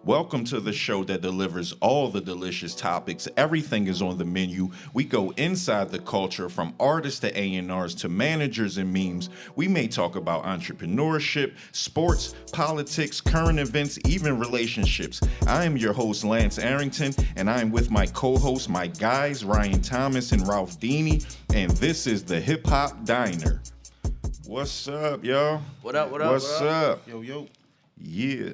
Welcome to the show that delivers all the delicious topics. Everything is on the menu. We go inside the culture from artists to A&Rs to managers and memes. We may talk about entrepreneurship, sports, politics, current events, even relationships. I am your host, Lance Arrington, and I am with my co-hosts, my guys, Ryan Thomas and Ralph Dini, and this is the Hip Hop Diner. What's up, y'all? What up? What's up? Yo. Yeah.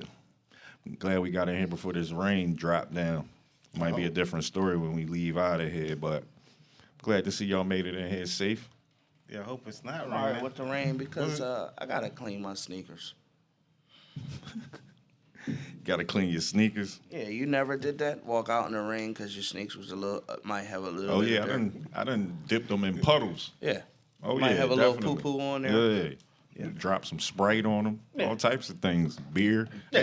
I'm glad we got in here before this rain dropped down. Might be a different story when we leave out of here, but glad to see y'all made it in here safe. Yeah, I hope it's not All raining. right, with the rain because I gotta clean my sneakers. Gotta clean your sneakers. Yeah, you never did that. Walk out in the rain because your sneakers was a little might have a little. Oh bit yeah, of dirt. I done dipped them in puddles. Yeah. Oh Might yeah, have a definitely. little poo-poo on there. Yeah. Drop some Sprite on them. Yeah. All types of things. Beer. Yeah. I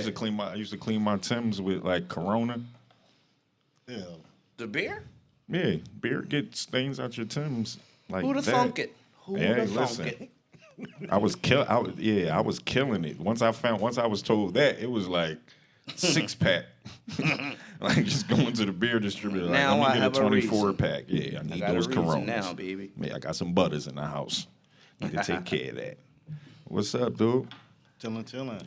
used to clean my Timbs with like Corona. Yeah. The beer? Yeah, beer gets stains out your Timbs like Who the that. thunk it? Who Hey, the thunk listen. it? I was killing it. Once I was told that, it was like 6-pack. Like just going to the beer distributor. Like, Now let I me have get a a reason. 24-pack. Yeah, I I need got those a reason Coronas. now, baby. Yeah, I got some butters in the house. Need to take care of that. What's up, dude? Chilling.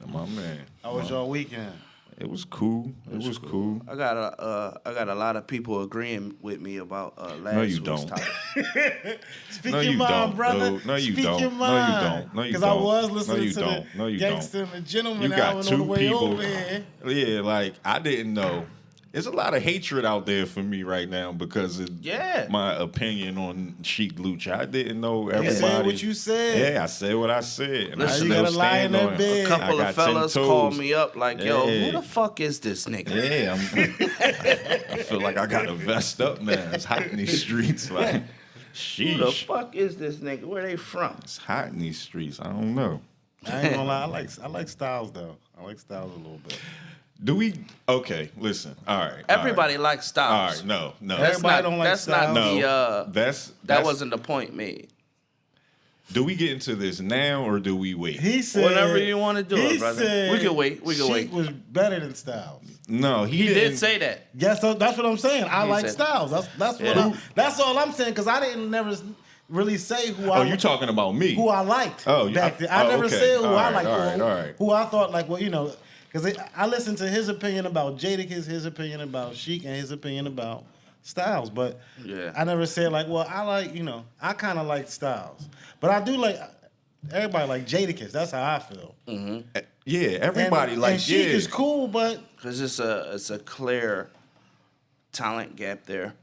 My man. How was y'all weekend? It was cool. It was cool. I got a lot of people agreeing with me about last No, you week's don't. topic. Speak No, your you mind, don't, brother. dude. No, you Speak don't. your No, you mind. don't. No, you Because I don't. was No, listening you to don't. No, the you Gangster don't. and the Gentleman You got album on the two way people. over here. Yeah, like I didn't know. There's a lot of hatred out there for me right now because of my opinion on Sheik Luch. I didn't know everybody. You said what you said. Yeah, I said what I said. And Listen, I you still gotta lie in stand that on it. bed. A couple I of got 10 fellas toes. called me up like, yo, Yeah. who the fuck is this nigga? Yeah, I feel like I got to vest up now. It's hot in these streets. Like, Who the sheesh. fuck is this nigga? Where they from? It's hot in these streets. I don't know. I ain't gonna lie. I like Styles though. I like Styles a little bit. Do we? Okay, listen. All right. Everybody likes All Styles. right. No. That's Everybody not, don't like that's not Styles. No. the That's that wasn't the point made. Do we get into this now or do we wait? He said Whenever you want to do he it, brother. said We can wait. We can Sheik wait. was better than Styles. No, He didn't did say that. Yes, that's what I'm saying. I He like said- Styles. That's what Yeah. that's all I'm saying because I didn't never really say who Oh, I you talking about me? who I liked. Oh, you- back then. I oh, never okay. said who All I right, liked. all or right, who, all right. who I thought like, well, you know, because I listened to his opinion about Jadakiss, his opinion about Sheik, and his opinion about Styles. But Yeah. I never said like, well, I like, you know, I kind of like Styles, but I do like everybody like Jadakiss. That's how I feel. Yeah, everybody and Sheik yeah. is cool, but Because it's a clear talent gap there.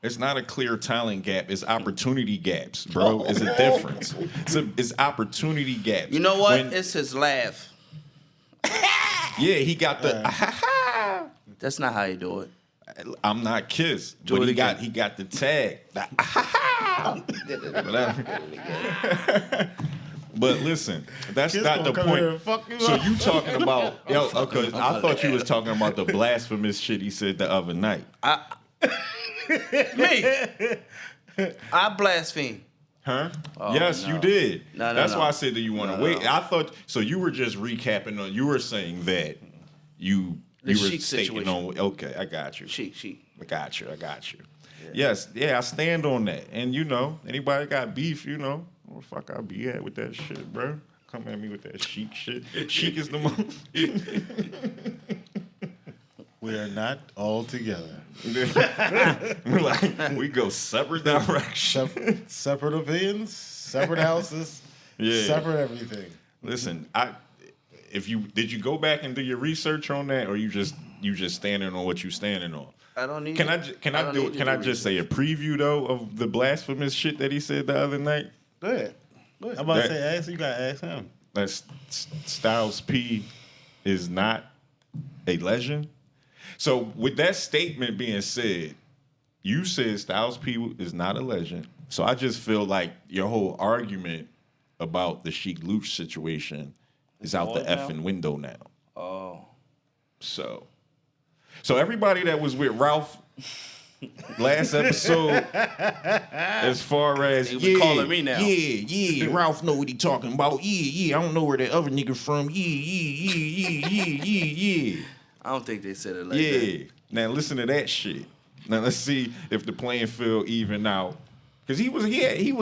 It's not a clear talent gap. It's opportunity gaps, bro. It's a difference. It's opportunity gaps. You know what? When- It's his laugh. yeah, he got the. That's not how you do it. I'm not Kiss, Do but it he again. got the tag. But listen, that's Kiss not the gonna come here point. and fuck you So up. you talking about okay? I thought you was talking about the blasphemous shit he said the other night. Me. I blaspheme. Huh? Oh, yes, no. you did. No, That's no. why I said, do you want to No, wait? no. I thought so. You were just recapping on. You were saying that you The were Sheik stating situation. on. Okay, I got you. Sheik. I got you. Yes, yeah, I stand on that. And you know, anybody got beef, you know, where the fuck I be at with that shit, bro? Come at me with that Sheik shit. Sheik is the most. we are not all together. We're like, we go separate directions. Separate opinions, separate houses, Yeah. separate everything. Listen, did you go back and do your research on that, or you just standing on what you standing on? I don't need. Can I don't do need it? to Can I just say a preview though of the blasphemous shit that he said the other night? Go ahead. I'm about to say, ask you gotta ask him. That Styles P is not a legend. So with that statement being said, you said Styles P is not a legend. So I just feel like your whole argument about the Sheik Luch situation is out the effing window now. Oh. So everybody that was with Ralph last episode, as far as He was calling me now. Yeah, Ralph know what he talking about. Yeah, I don't know where that other nigga from. Yeah. I don't think they said it like Yeah. that. Now listen to that shit. Now let's see if the playing field even out. Because he was he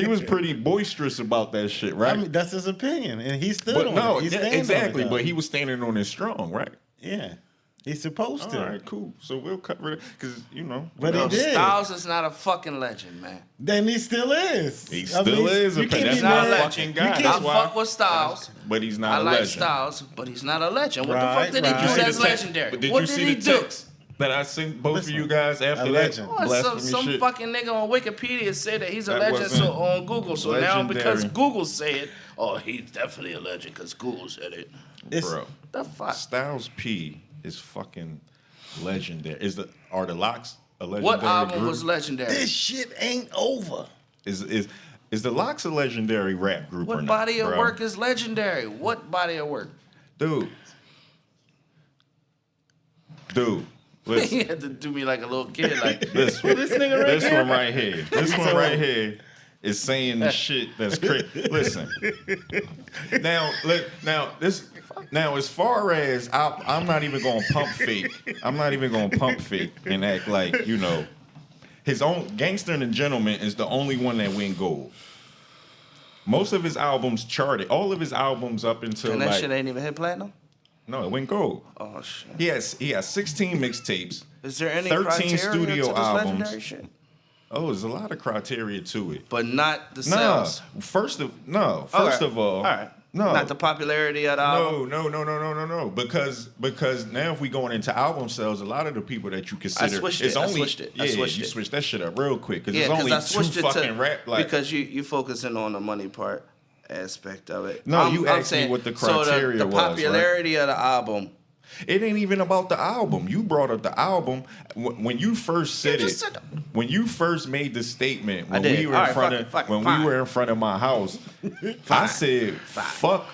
was pretty boisterous about that shit, right? I mean, that's his opinion, and he stood but on no, it. He's yeah, standing exactly. on it, But he was standing on it strong, right? yeah, he's supposed All to. right, cool. So we'll cover it because But No, he did. Styles is not a fucking legend, man. Then he still is. he still is a you can't that's be not a mad. fucking You guy. can't- That's I why. fuck with Styles. But he's not I a like legend. Styles, but he's not a legend. What the Right, fuck did he right. do You see that's the text- legendary? But did What you did see he the do? text that I sent both Listen, of you guys after a that legend. Oh, blasphemy some shit? fucking nigga on Wikipedia said that he's a That legend wasn't on Google. So now because legendary. Google said, oh, he's definitely a legend because Google said it. Bro, The fuck? Styles P is fucking legendary. Are the Locks a legendary What album group? was legendary? This shit ain't over. Is the Locks a legendary rap group or What not? body of bro? work is legendary? What body of work? Dude, he listen. had to do me like a little kid. Like, This one right here. This one right here is saying the shit that's crazy. Listen. Now, as far as I'm not even going to pump fake. I'm not even going to pump fake and act like, his own Gangster and the Gentleman is the only one that went gold. Most of his albums charted. All of his albums up until and that shit ain't even hit platinum? no, it went gold. Oh, shit. He has 16 mixtapes. Is there any 13 criteria studio to this albums. legendary shit? Oh, there's a lot of criteria to it. But not the Nah, sales. first of all, All right. no, Not the popularity of the album. no. Because now if we going into album sales, a lot of the people that you consider, switched it's it. I only switched it. I yeah, switched you it. switch that shit up real quick because Yeah, it's only I two switched it fucking to rap like. because you focusing on the money part aspect of it. No, you asked me what the criteria so the was, right? popularity of the album. It ain't even about the album. You brought up the album when you first said just it. said that. When you first made the statement when did. we were All in right, front fuck of it, fuck it, when fine. we were in front of my house, I said fuck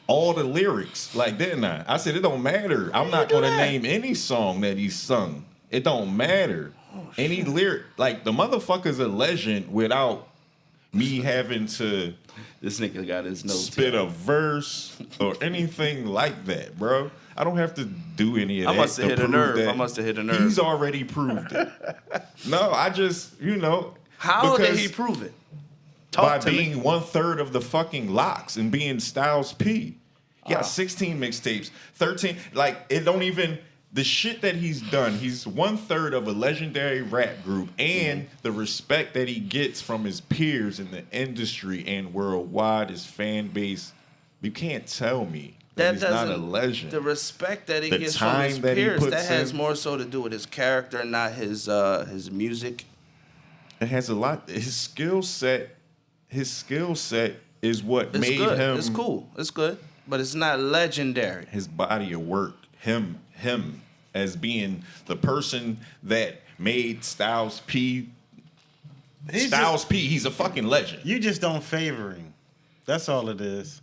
all the lyrics. Like didn't I? I said it don't matter. I'm not do gonna that? name any song that he sung. It don't matter. Any lyric like the motherfucker's a legend without me having to This nigga got his notes. spit a verse or anything like that, bro. I don't have to do any of that. I must have to hit a prove nerve. that. I must have hit a nerve. He's already proved it. No, I just, How did because he prove it? by Talk to being me. 1/3 of the fucking Locks and being Styles P. He got 16 mixtapes, 13. Like, it don't even, the shit that he's done, he's 1/3 of a legendary rap group and the respect that he gets from his peers in the industry and worldwide, his fan base. You can't tell me that he's not a legend. The respect that he The gets from his time that he peers, puts that has in. more so to do with his character, not his music. It has a lot. His skill set is what It's made good. him. It's cool. It's good. But it's not legendary. His body of work, him as being the person that made Styles P. He's He's a fucking legend. You just don't favor him. That's all it is.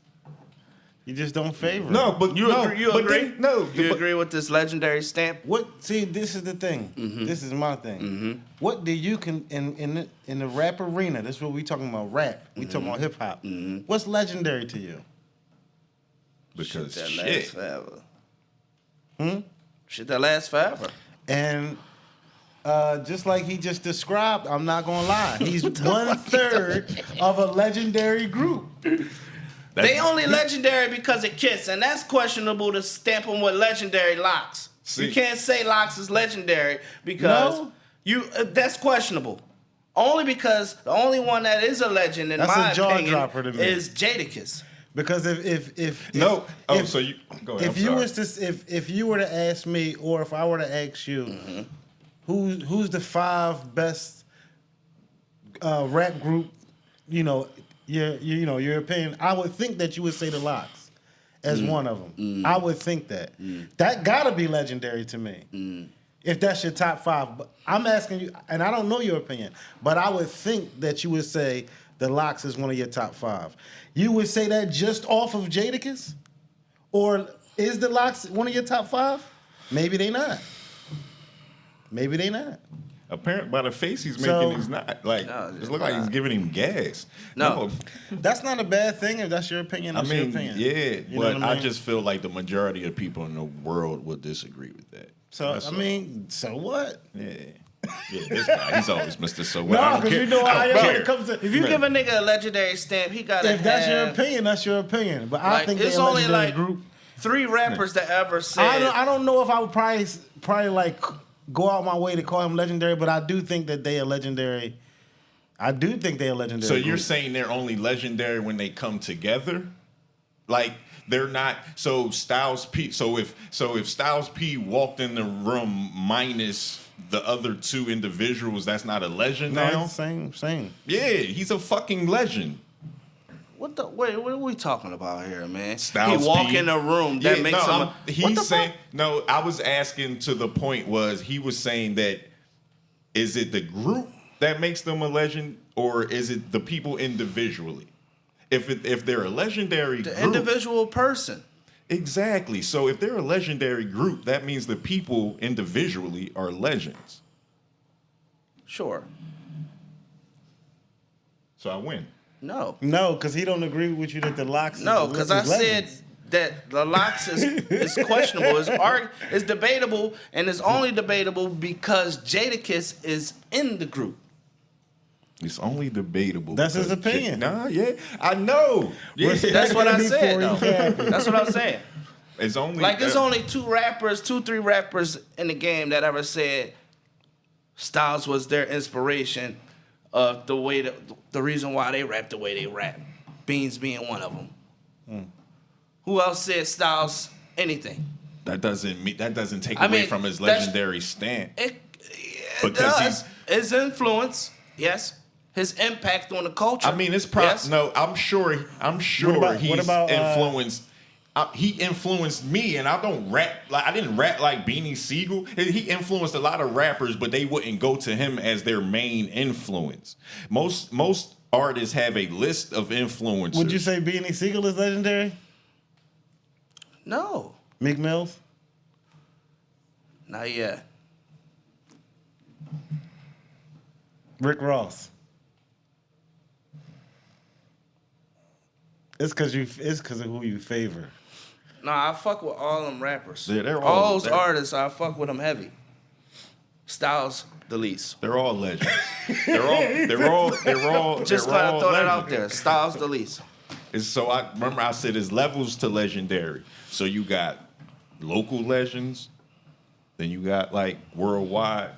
You just don't favor him. No, but You agree? You but agree? then- no, You but- agree with this legendary stamp? What? See, this is the thing. Mm-hmm. This is my thing. What do you in the rap arena? This is what we talking about. Rap. We talking about hip hop. What's legendary to you? because That shit. lasts forever. Shit that lasts forever. And just like he just described, I'm not gonna lie. He's 1/3 of a legendary group. They only legendary because of Kiss, and that's questionable to stamp them with legendary Locks. See. You can't say Locks is legendary because No. that's questionable. Only because the only one that is a legend, in That's my a jaw opinion, dropper to me. is Jadakiss. Because if No. Oh, if- so you go ahead. if I'm you sorry. was to if you were to ask me, or if I were to ask you, who's the 5 best rap group, your opinion, I would think that you would say the Locks as one of them. I would think that that gotta be legendary to me. If that's your top 5, but I'm asking you, and I don't know your opinion, but I would think that you would say the Locks is one of your top 5. You would say that just off of Jadakiss? Or is the Locks one of your top 5? Maybe they not. Maybe they not. Apparently, by the face he's So- making, he's not like. No, It look like he's giving him gas. No. That's not a bad thing. If that's your opinion, I that's your mean, opinion. yeah, You know but what I I mean? just feel like the majority of people in the world would disagree with that. So That's I all. mean, so what? Yeah. Yeah, this guy, he's always Mr. So what? I No, don't because care. you know how I I don't am when care. it comes to. If you give a nigga a legendary stamp, he gotta If that's your have opinion, that's your opinion. But I Like, think it's they're a only legendary like group. 3 rappers that ever said. I don't know if I would probably like go out my way to call him legendary, but I do think that they are legendary. I do think they are legendary. So you're group. saying they're only legendary when they come together? Like they're not. So Styles P. So if Styles P walked in the room minus the other 2 individuals, that's not a legend No, now. same. Yeah, he's a fucking legend. What are we talking about here, man? Styles he walk P. in a room that makes him. What the He's saying fuck? no. I was asking to the point was he was saying that is it the group that makes them a legend or is it the people individually? If they're a legendary The group, individual person. exactly. So if they're a legendary group, that means the people individually are legends. Sure. So I win. No. No, because he don't agree with you that the locks. No, is because I said legends. that the locks is questionable. It's debatable, and it's only debatable because Jadakiss is in the group. It's only debatable. That's his because opinion. Nah, yeah, I know. Yeah, That's what I Before said, he though. can. That's what I'm saying. it's only Like, there's only 3 rappers in the game that ever said Styles was their inspiration of the way the reason why they rap the way they rap. Beans being one of them. Who else said Styles anything? that doesn't take I away mean, from his that's- legendary stamp. It Because does. His influence, yes. His impact on the culture. I mean, it's yes. no. I'm sure What he's about, influenced. He influenced me, and I don't rap like I didn't rap like Beanie Siegel. He influenced a lot of rappers, but they wouldn't go to him as their main influence. Most artists have a list of influencers. Would you say Beanie Siegel is legendary? No, Meek Mills? not yet. Rick Ross? It's because of who you favor. Nah, I fuck with all them rappers. Yeah, they're all all- those they're- artists, I fuck with them heavy. Styles, the least. They're all legends. they're all. Just they're gotta all throw that out legends. there. Styles, the least. So I remember I said there's levels to legendary. So you got local legends, then you got like worldwide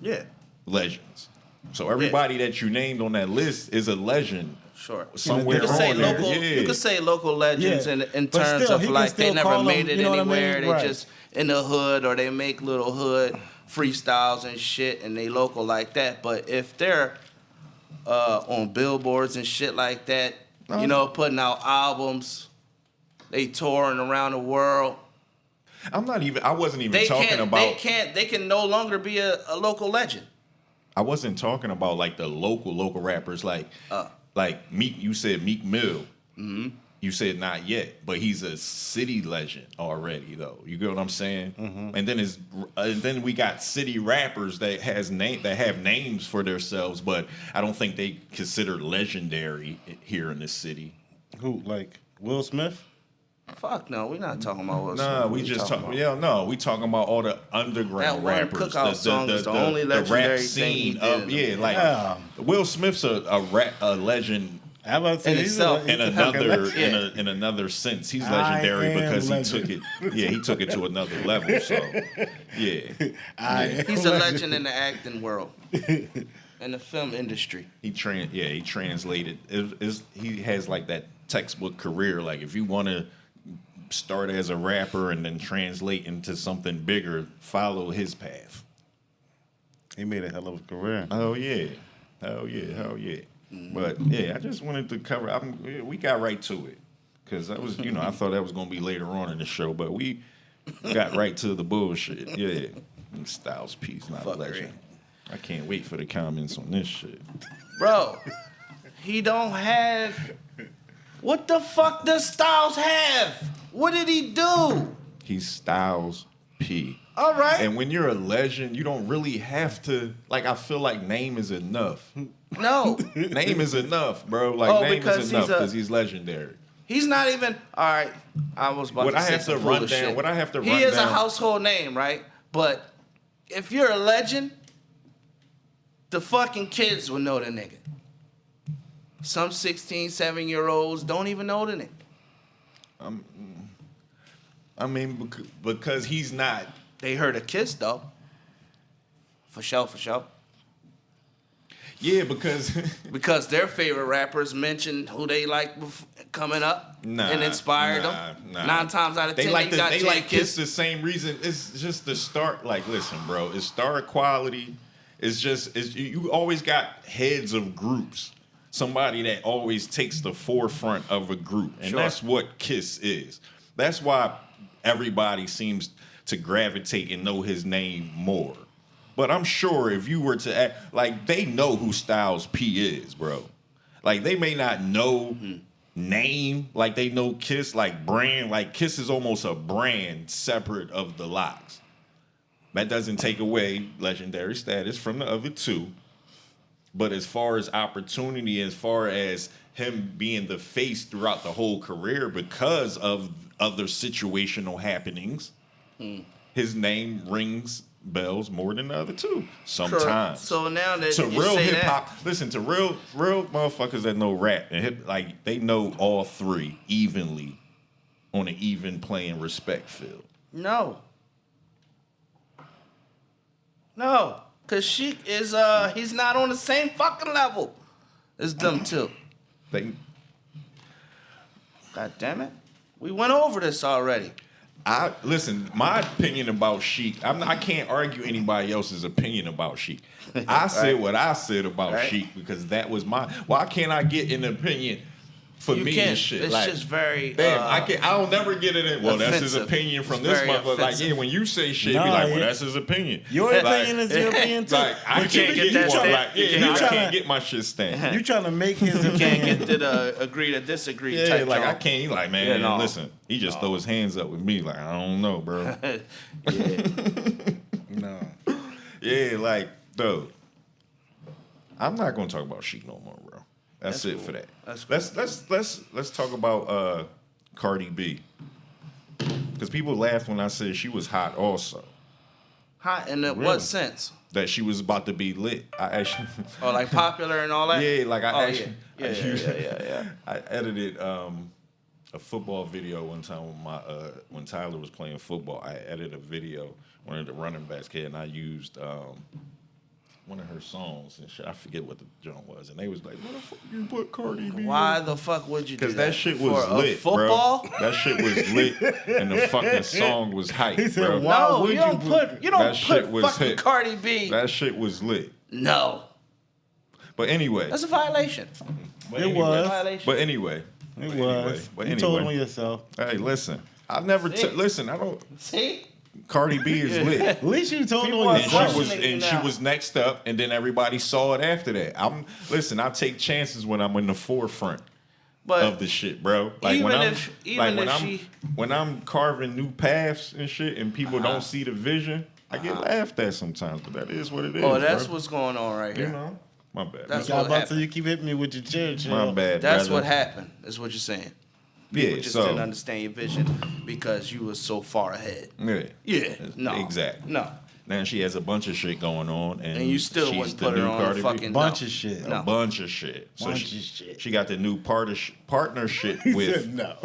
Yeah, legends. So everybody that you named on that list is a legend sure. somewhere You could say on there. local. Yeah. You could say local legends Yeah. in But terms still, of he can like they still never call made them, it you know what I mean? anywhere. They Right. just in the hood or they make little hood freestyles and shit and they local like that. But if they're on billboards and shit like that, you know, putting out albums, they touring around the world. I wasn't even They talking can't. about. They can no longer be a local legend. I wasn't talking about like the local rappers like Meek. You said Meek Mill. Mm-hmm. You said not yet, but he's a city legend already, though. You get what I'm saying? Mm-hmm. And then we got city rappers that have names for themselves, but I don't think they consider legendary here in this city. Who, like Will Smith? Fuck no, we're not talking about what's. Nah, we just talking. Yeah, no, we talking about all the underground That one rappers. Cookout song is the only legendary thing he did. Yeah. Will Smith's a legend. How about In itself. In another sense, he's legendary I am because legend. he took it. Yeah, he took it to another level. So, yeah, He's a legend in the acting world, in the film industry. he translated. He has like that textbook career. Like if you want to start as a rapper and then translate into something bigger, follow his path. He made a hell of a career. Oh yeah, hell yeah. But yeah, I just wanted to cover. We got right to it because that was, I thought that was gonna be later on in the show, but we got right to the bullshit. Yeah, Styles P's not a legend. I can't wait for the comments on this shit. Bro, he don't have. What the fuck does Styles have? What did he do? He's Styles P. All right. And when you're a legend, you don't really have to. Like, I feel like name is enough. No. Name is enough, bro. Like, name because is enough because he's legendary. He's not even. All right. I was about to say some foolish shit. What I have to run He is down. a household name, right? But if you're a legend, the fucking kids will know the nigga. Some 16, 7-year-olds don't even know the nigga. I mean, because he's not. They heard a Kiss, though. For sure. Yeah, because Because their favorite rappers mentioned who they like coming up and inspired them. 9 times out of 10, they like got they Jay like Kiss the same reason. It's just the start. Like, listen, bro, it's star quality. It's just you always got heads of groups. Somebody that always takes the forefront of a group, and that's what Kiss is. That's why everybody seems to gravitate and know his name more. But I'm sure if you were to act like they know who Styles P is, bro. Like they may not know name like they know Kiss, like brand. Like Kiss is almost a brand separate of the Locks. That doesn't take away legendary status from the other two. But as far as opportunity, as far as him being the face throughout the whole career because of other situational happenings, his name rings bells more than the other two sometimes. So now that to you real say hip hop, that, listen to real motherfuckers that know rap and hip, like they know all three evenly on an even playing respect field. no, because Sheik is he's not on the same fucking level as them two. They, God damn it, we went over this already. Listen, my opinion about Sheik, I can't argue anybody else's opinion about Sheik. I said what I said about Sheik because that was my. Why can't I get an opinion for You me can't. and shit? It's like, just very. damn, I'll never get it in. Well, that's his offensive. opinion from It's this very motherfucker. Like, offensive. yeah, when you say shit, Nah, be like, well, yeah. that's his opinion. Your opinion is your opinion too. Like, I But can't get get that more. stamp. Like, You yeah, I can't- can't get my shit stamped. You trying to make his You can't opinion. get to the agree to disagree Yeah, type like I joint. can't. He like, man, Yeah, no. listen. He just throw his hands up with me, like I don't know, bro. No. Yeah, like, dude. I'm not gonna talk about Sheik no more, bro. That's it cool. for that. That's cool. Let's talk about CardiB. Because people laughed when I said she was hot also. Hot in Really? what sense? That she was about to be lit. I actually Oh, like popular and all that? yeah, like I Oh, actually yeah. I edited a football video one time when Tyler was playing football. I edited a video, one of the running backs kid, and I used one of her songs and shit. I forget what the joint was, and they was like, "What the fuck you put CardiB?" Why the fuck would you do Because that? that shit was For lit, a football? bro. That shit was lit, and the fucking song was hype, He said, bro. "Why No, would you don't you put you don't That shit put was fucking hit. Cardi B. That shit was lit. No, But anyway, that's a violation. It was. Violation. But anyway, It but was. Anyway, but You told anyway. on yourself. Hey, listen. I never See? listen. I don't. See, Cardi B is lit. At least you told People on are And yourself. questioning she was next up, and then everybody saw it after that. Listen. I take chances when I'm in the forefront but of the shit, bro. Like even when if- even if when I'm carving new paths and shit, and people don't see the vision, I get laughed at sometimes. But that is what it is. oh, that's bro. w's going on right here. You know. My bad. That's I what about to happened. you keep hitting me with your chair. My bad. That's brother. what happened. Is what you're saying. Yeah. People just So. didn't understand your vision because you was so far ahead. Yeah. Yeah, no, Exactly. no, Now she has a bunch of shit going on, and and you still she's wouldn't the put her new on Cardi B. fucking Bunch no. of shit. A No. bunch of shit. So Bunch she, of shit. she got the new partnership He with. said no.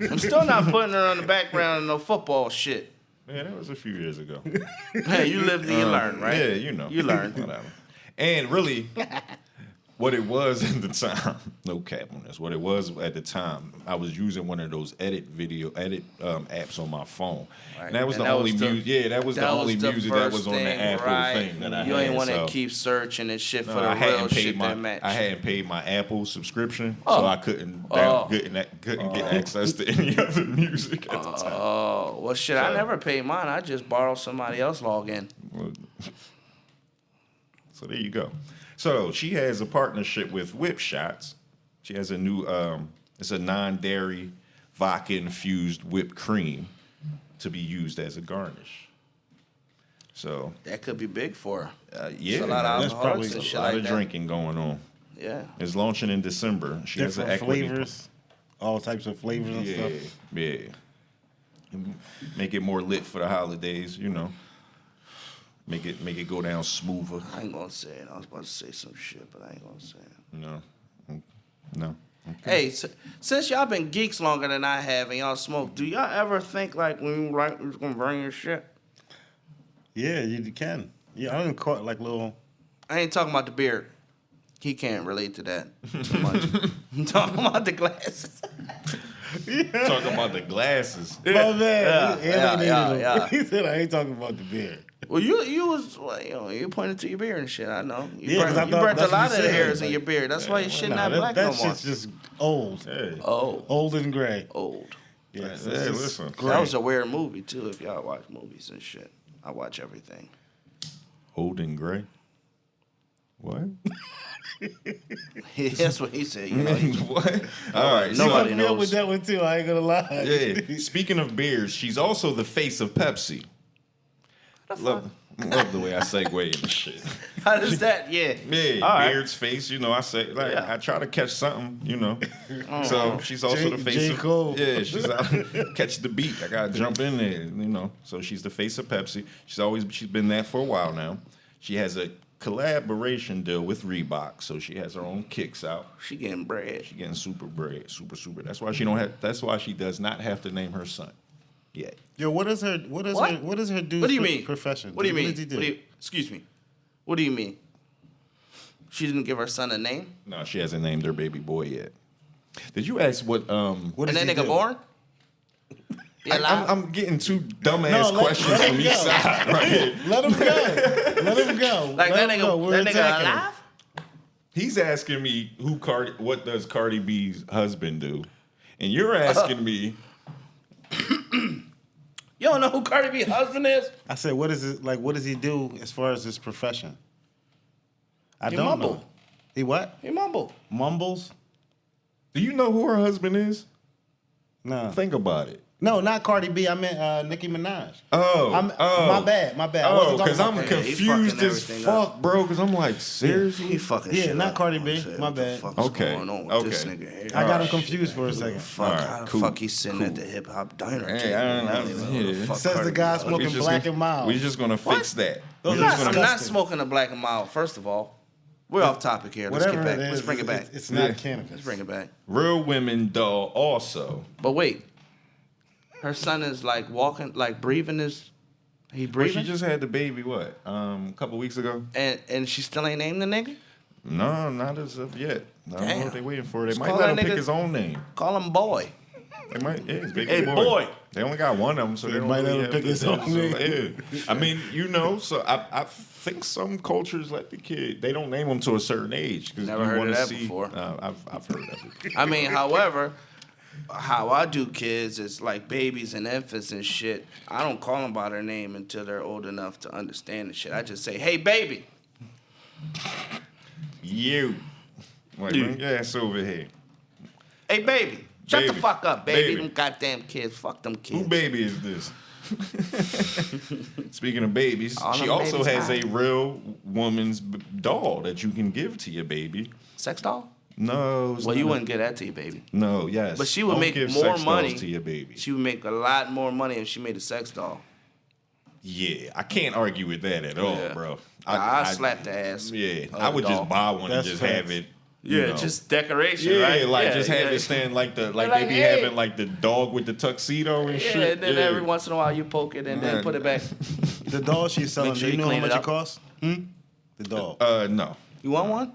I'm still not putting her on the background of no football shit. Yeah, that was a few years ago. Hey, you lived and you learned, right? Yeah, you know. You learned. Whatever. And really, what it was at the time, no cap on this. What it was at the time, I was using one of those edit apps on my phone. Right. And that was And the that only was the- music. Yeah, that was the only music that was on the thing, Apple right. thing that I You had. ain't want to so- keep searching and shit No, for the I real hadn't shit paid my that match. I hadn't paid my Apple subscription, Oh. so I couldn't Oh. couldn't get access to any other music at the time. Oh, well, shit, I So- never paid mine. I just borrowed somebody else's login. Well, so there you go. So she has a partnership with Whip Shots. She has a new it's a non-dairy vodka infused whipped cream to be used as a garnish. So That could be big for her. yeah, It's a lot of That's alcoholics probably and a shit lot like of that. drinking going on. Yeah. It's launching in December. She has an Different equity. flavors, all types of flavors and Yeah, stuff. yeah. Make it more lit for the holidays, you know. Make it go down smoother. I ain't gonna say it. I was about to say some shit, but I ain't gonna say it. No. Hey, since y'all been geeks longer than I have and y'all smoke, do y'all ever think like when you write, you're gonna burn your shit? Yeah, you can. Yeah, I done caught like little. I ain't talking about the beard. He can't relate to that too much. I'm talking about the glasses. Talking about the glasses. My man, yeah. He said I ain't talking about the beard. Well, you was well, you pointed to your beard and shit. I know. Yeah, 'cause I you thought burnt a that's what lot you of the said, hairs in like- your beard. That's why your shit not that black no more. shit's just old. Hey, Old. And gray. Old. Yeah, hey, it's just listen. gray. That was a weird movie too. If y'all watch movies and shit, I watch everything. Old and gray. What? That's what he said. You know, What? All right. Nobody I feel knows. with that one too. I ain't gonna lie. Yeah. Speaking of beers, she's also the face of Pepsi. Love the way I segue into shit. How does that? Yeah. Yeah, All right. Beard's face. You know, I say like Yeah. I try to catch something. You know, so she's also the face J. of Cole. Yeah, she's out catch the beat. I gotta jump in there. You know, so she's the face of Pepsi. She's been that for a while now. She has a collaboration deal with Reebok, so she has her own kicks out. She getting bread. She getting super bread, super. That's why she don't have. That's why she does not have to name her son yet. Yo, what is her dude's What do you mean? profession? What do you mean? What does he do? Excuse me. What do you mean? She didn't give her son a name? No, she hasn't named her baby boy yet. Did you ask what? What And does that he nigga do? born? Yeah, I'm getting two dumbass No, questions let from him each go. side right here. Let him go. Let him go. like Let that him go. nigga. We're That nigga attacking him. alive? He's asking me what does Cardi B's husband do, and you're asking me. You don't know who Cardi B husband is? I said, what is it like? What does he do as far as his profession? I He don't mumble. know. He what? He mumble. Mumbles? Do you know who her husband is? No. Think about it. No, not Cardi B. I meant Nicki Minaj. Oh, My bad. I Oh, wasn't talking because I'm about Yeah, he confused fucking as everything fuck, bro. Because I'm like, seriously? He fucking Yeah, shit not up. Cardi B. I said, My what the bad. fuck is Okay, going on with okay. this nigga here? I got him Alright. confused for a second. Fuck, Alright, how the cool, fuck he's sitting at the hip hop diner Hey, table? I don't even know who the yeah. fuck Says the Cardi guy B is. smoking black and mild. We're just gonna fix that. Those We're are just I'm gonna- not smoking a black and mild, first of all. We're off topic here. Let's Whatever get back. it is, Let's bring it back. It's not Yeah. cannabis. Let's bring it back. Real women doll also. But wait. Her son is like walking, like breathing his. He But breathing? she just had the baby. What? A couple weeks ago. and she still ain't named the nigga? No, not as of yet. I don't know Damn. what they waiting for. They Just might call let that him pick nigga- his own name. Call him boy. They might. Yeah, it's baby Hey, boy. They only got one of them, so they don't might let really him have pick his to- own name. Yeah. I mean, you know, so I think some cultures let the kid. They don't name them to a certain age. 'Cause Never you heard of wanna that see, before. I've heard of it. I mean, however, how I do kids is like babies and infants and shit. I don't call them by their name until they're old enough to understand the shit. I just say, hey, baby. You. Like, You. bring your ass over here. Hey, baby. Shut the Baby. fuck up, baby. Baby. Them goddamn kids. Fuck them kids. Who baby is this? Speaking of babies, All she them also babies has a mine. real woman's doll that you can give to your baby. Sex doll? No, it's Well, you not a- wouldn't get that to your baby. No, yes. But she would Don't make give more sex dolls money to your baby. She would make a lot more money if she made a sex doll. Yeah, I can't argue with that at all, Yeah. bro. I slap the ass. Yeah, of I the would doll. just buy one That's and just facts. have it. you Yeah, know. just decoration, yeah, right? like just have yeah. it stand like the like Like, they be hey. having like the dog with the tuxedo and Yeah, shit. and then every once in a while you poke it and Yeah. then put it back. The doll she's selling, Make do sure you you know how clean it much it up. costs? The doll. No. You want one?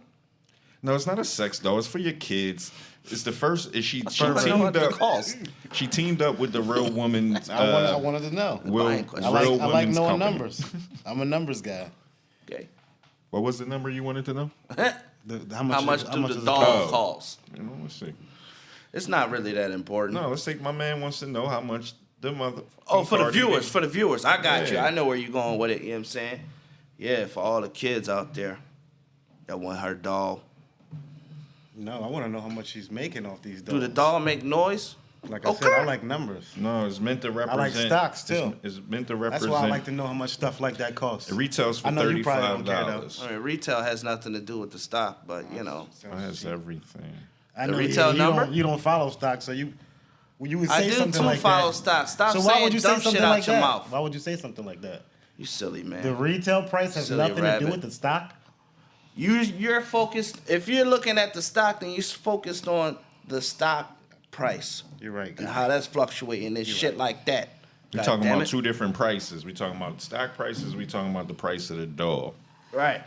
No, it's not a sex doll. It's for your kids. It's the first. She I know what teamed the up. cost. She teamed up with the real woman. I wanted to know. buying question. I like Real knowing Women's Company. numbers. I'm a numbers guy. Okay. What was the number you wanted to know? How How much is- do the does it doll cost? cost? You know, let's see. It's not really that important. No, let's take. My man wants to know how much the mother. Oh, for the Cardi viewers, gave- for the viewers. I got you. Yeah. I know where you're going with it, you know what I'm saying? Yeah, for all the kids out there that want her doll. No, I want to know how much she's making off these dolls. Do the doll make noise? Like I said, I like numbers. No, it's meant to I represent. like stocks too. It's meant to represent. That's why I like to know how much stuff like that costs. It retails for I know you probably don't care, $35. I mean, retail has nothing to do with the stock, but It has everything. I The know retail number? You don't follow stocks, so you would say I do something too like follow that. stocks. Stop So why saying would you say dumb shit something out like your that? mouth. Why would you say something like that? You silly man. The retail price has Silly nothing to do rabbit. with the stock. You're focused. If you're looking at the stock, then you're focused on the stock price You're right. and how that's fluctuating and shit like that. We're God talking damn about it. two different prices. We're talking about stock prices. We're talking about the price of the dog. Right.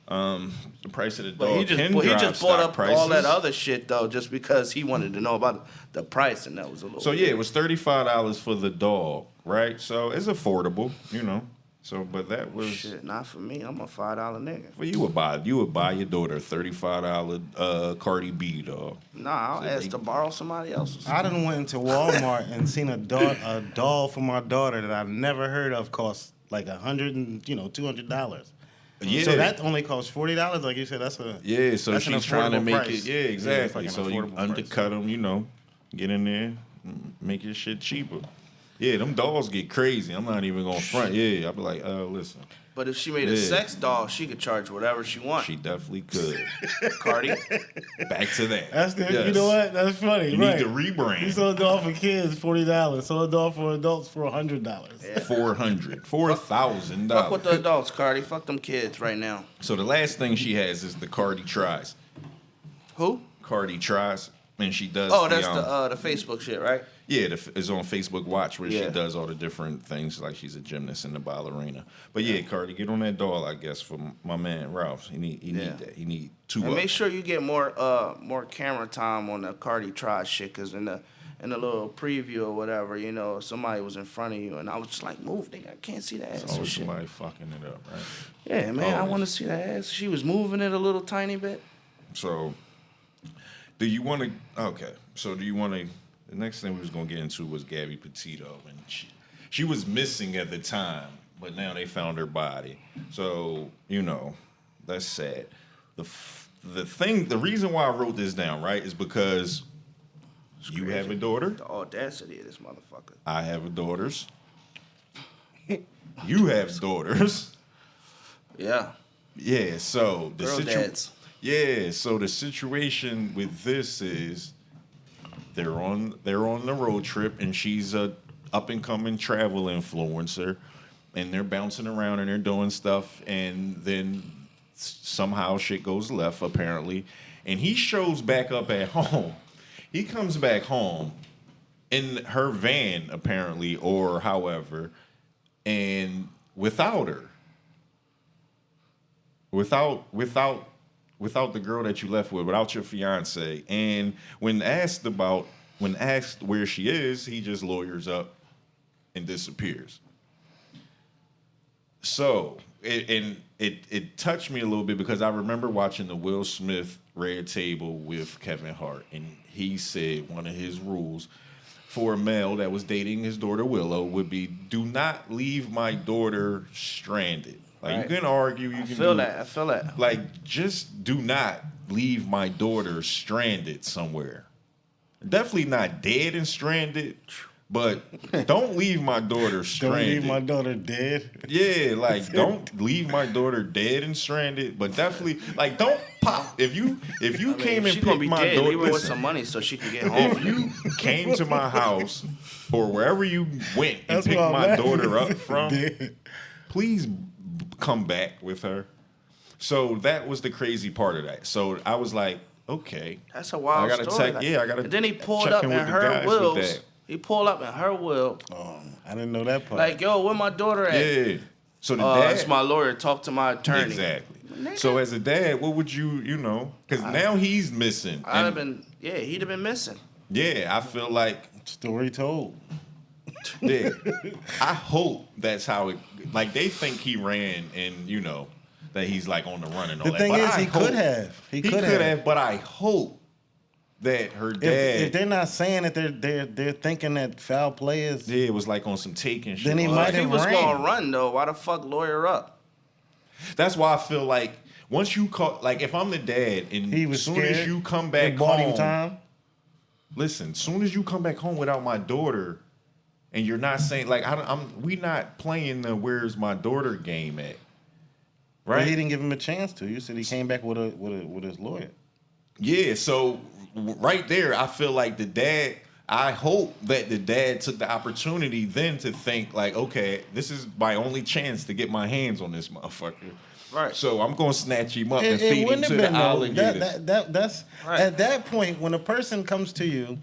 The price of the But dog he just can he drive just brought stock up prices. all that other shit though, just because he wanted to know about the price, and that was a little. So yeah, it was $35 for the dog, right? So it's affordable, you know. So, but that was shit. Not for me. I'm a $5 nigga. well, you would buy your daughter a $35 CardiB dog. Nah, I'll ask to borrow somebody else's. I done went into Walmart and seen a doll for my daughter that I never heard of cost like $200. Yeah. So that only costs $40. Like you said, that's a Yeah, so that's an she's trying to affordable make price. it. Yeah, exactly. it's like So an you affordable price. undercut them, you know, get in there, make your shit cheaper. Yeah, them dolls get crazy. I'm not even gonna front. Yeah, I'll be like, listen, But if she made a Yeah. sex doll, she could charge whatever she wants. she definitely could. Cardi. Back to that. That's the, Yes. you know what? That's funny. You right. need to rebrand. You sell a doll for kids $40. Sell a doll for adults for $100. $400, $4,000. Fuck with the adults, Cardi. Fuck them kids right now. So the last thing she has is the Cardi Tries. Who? Cardi Tries, and she does. Oh, that's the Facebook shit, right? Yeah, it's on Facebook Watch where Yeah. she does all the different things, like she's a gymnast and a ballerina. But yeah, Cardi, get on that doll, I guess, for my man Ralph. He need that. He need two. And make sure you get more camera time on the Cardi Try shit, cause in the little preview or whatever, you know, somebody was in front of you, and I was just like, move, nigga, I can't see that ass. It's always and shit. somebody fucking it up, right? Yeah, man, I Always. want to see that ass. She was moving it a little tiny bit. So, do you want to? Okay, so do you want to? The next thing we was gonna get into was Gabby Petito, and she was missing at the time, but now they found her body. So you know, that's sad. The reason why I wrote this down, right, is because you have a daughter. The audacity of this motherfucker. I have daughters. You have daughters. Yeah. Yeah. So the Girl situation. dads. Yeah. So the situation with this is they're on the road trip, and she's a up and coming travel influencer, and they're bouncing around and they're doing stuff, and then somehow shit goes left apparently, and he shows back up at home. He comes back home in her van apparently, or however, and without her. Without the girl that you left with, without your fiance. And when asked where she is, he just lawyers up and disappears. So it touched me a little bit because I remember watching the Will Smith Red Table with Kevin Hart, and he said one of his rules for a male that was dating his daughter Willow would be, do not leave my daughter stranded. Like, Right. you can argue, you I can feel do, that. I feel that. like, just do not leave my daughter stranded somewhere. Definitely not dead and stranded, but don't leave my daughter Don't stranded. leave my daughter dead. Yeah, like, don't leave my daughter dead and stranded, but definitely, like, don't pop. If you came and She gonna picked be my dead. daughter, Leave her with listen, some money so she can get if home. you came to my house or wherever you went and That's picked why I'm my laughing. daughter up from, Dead. please come back with her. So that was the crazy part of that. So I was like, okay. That's a wild I gotta story. check. Yeah, I gotta. And then he pulled check up in in with the her guys with wheels. that. He pulled up in her wheel. I didn't know that part. Like, yo, where my daughter at? Yeah. So the It's dad. my lawyer. Talk to my attorney. Exactly. Nigga. So as a dad, what would you know? Because now he's missing. I'd have And been, he'd have been missing. yeah, I feel like. Story told. Yeah, I hope that's how it. Like they think he ran, and you know that he's like on the run and all The that. thing But is, I he hope- could have. He He could could have. have, but I hope that her dad. If they're not saying that they're thinking that foul play is, yeah, it was like on some taking shit. Then he Well, might If he have was ran. gonna run though, why the fuck lawyer up? That's why I feel like once you call, like if I'm the dad, and he was as soon scared. as you come back It bought home, him time. listen, soon as you come back home without my daughter, and you're not saying like we not playing the where's my daughter game at, But right? he didn't give him a chance to. You said he came back with his lawyer. Yeah, so right there, I feel like the dad. I hope that the dad took the opportunity then to think like, okay, this is my only chance to get my hands on this motherfucker. Right. So I'm gonna snatch him up and It feed him wouldn't to have the been alligators. that's Right. at that point when a person comes to you,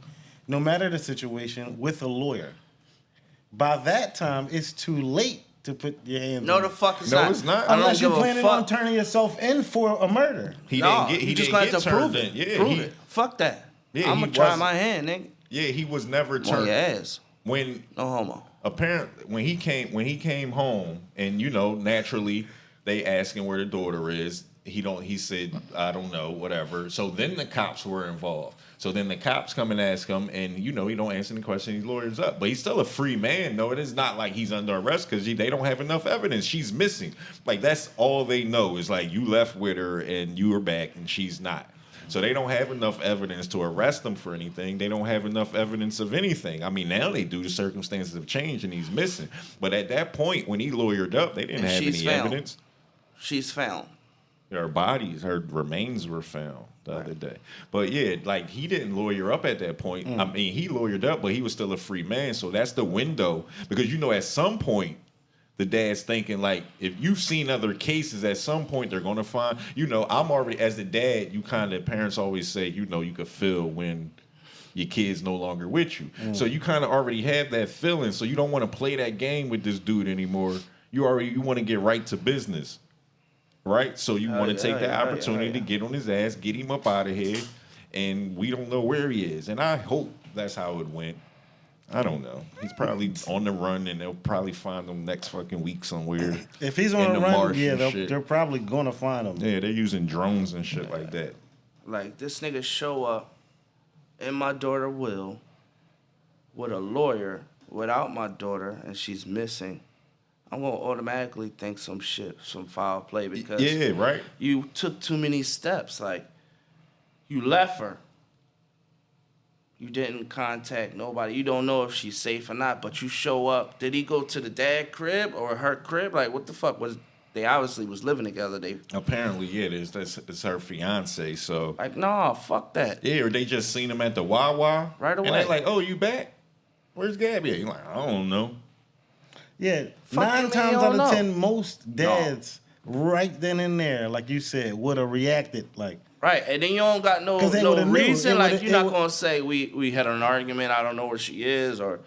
no matter the situation, with a lawyer. By that time, it's too late to put your hands. No, on the it. fuck it's No, not. it's not. I don't Unless you're give a planning fuck. on turning yourself in for a murder. He No, didn't get. He just didn't gonna get have to turned prove in. it. Yeah, Prove he, it. Fuck that. Yeah, I'm he gonna try wasn't- my hand, nigga. Yeah, he was never On turned. your ass. When No homo. apparently when he came home, and naturally they asked him where the daughter is. He said, I don't know, whatever. So then the cops were involved. So then the cops come and ask him, and he don't answer any question. He lawyers up, but he's still a free man. No, it is not like he's under arrest because they don't have enough evidence. She's missing. Like that's all they know is like you left with her and you were back and she's not. So they don't have enough evidence to arrest him for anything. They don't have enough evidence of anything. I mean, now they do. The circumstances have changed and he's missing. But at that point, when he lawyered up, they didn't And have she's any found. evidence. She's found. Her remains were found the other day. But yeah, like he didn't lawyer up at that point. I mean, he lawyered up, but he was still a free man. So that's the window. Because at some point, the dad's thinking like, if you've seen other cases, at some point they're gonna find, I'm already, as the dad, parents always say, you could feel when your kid's no longer with you. So you kind of already have that feeling. So you don't want to play that game with this dude anymore. You want to get right to business. Right? So you want to take the opportunity to get on his ass, get him up out of here, and we don't know where he is. And I hope that's how it went. I don't know. He's probably on the run, and they'll probably find him next fucking week somewhere. If he's on in the the run, marsh yeah, and shit. they're probably gonna find him. Yeah, they're using drones and shit like that. Like this nigga show up in my daughter will with a lawyer without my daughter and she's missing. I'm gonna automatically think some foul play because Yeah, right? you took too many steps. Like you left her. You didn't contact nobody. You don't know if she's safe or not, but you show up. Did he go to the dad crib or her crib? Like what the fuck was they obviously was living together. They Apparently, yeah, that's her fiance. So like, nah, fuck that. yeah, or they just seen him at the Wawa Right and away. they're like, "Oh, you back? Where's Gabby?" He's like, "I don't know." Yeah, Fuck 9 you, times man, you out don't of know. 10, most dads right then and there, like you said, would have reacted like. Right, and then you don't got no 'Cause they would've knew. reason. It Like would've- you're it not would- gonna say we had an argument. I don't know where she is, or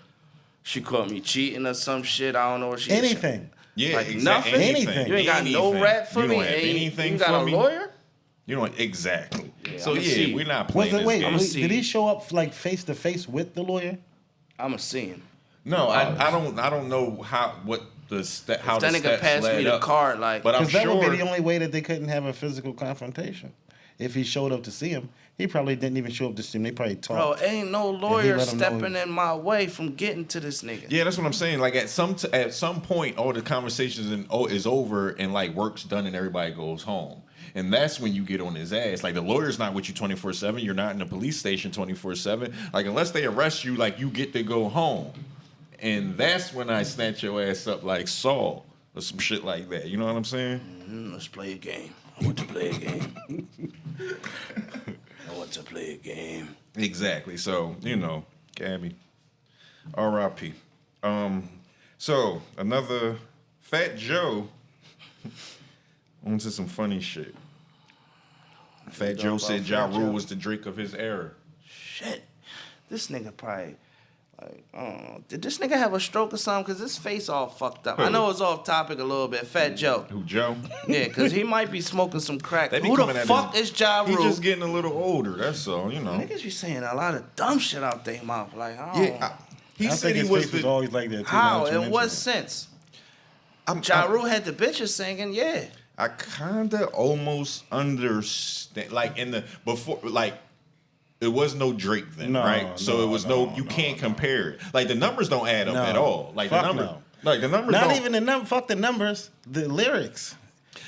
she caught me cheating or some shit. I don't know where she is. Anything. Yeah, Like exactly. nothing? Anything. You ain't got no Anything. rap for You me. don't have and anything you got for a me? lawyer. You know exactly. So I'ma yeah, see. we're not Was playing it this wait? game. I'ma see. Did he show up like face to face with the lawyer? I'ma see him. No, I don't know how the steps That nigga passed me led the up. card. Like, But I'm Because that sure would be the only way that they couldn't have a physical confrontation. If he showed up to see him, he probably didn't even show up to see him. They probably bro, talked. ain't no lawyer let him know- stepping in my way from getting to this nigga. Yeah, that's what I'm saying. Like at some point, all the conversations is over and like work's done and everybody goes home. And that's when you get on his ass. Like the lawyer's not with you 24/7. You're not in the police station 24/7. Like unless they arrest you, like you get to go home. And that's when I snatch your ass up like Saul or some shit like that. You know what I'm saying? Let's play a game. I want to play a game. I want to play a game. Exactly. So, Gabby. R.I.P. So another Fat Joe on to some funny shit. Fat Joe said JaRule was the Drake of his era. Shit. This nigga probably, like, I don't know. Did this nigga have a stroke or something? Because his face all fucked up. I Who? know it's off topic a little bit. Fat Joe. Who, Joe? Yeah, because he might be smoking some crack. They be Who the coming at fuck his- is Ja He Rule? just getting a little older, that's all, Niggas be saying a lot of dumb shit out their mouth. Like, I don't Yeah, he I said think he his was face was the... always like that too. How? now that you In mention what it. sense? I'm- Ja I'm- Rule had the bitches singing, yeah. I kind of almost understand, like in the before, like it was no Drake then, No, right? So no, it was you can't compare it. Like the numbers don't add up No. at all. Like Fuck the numbers, no. like the numbers. Not don't, even the number. Fuck the numbers. The lyrics.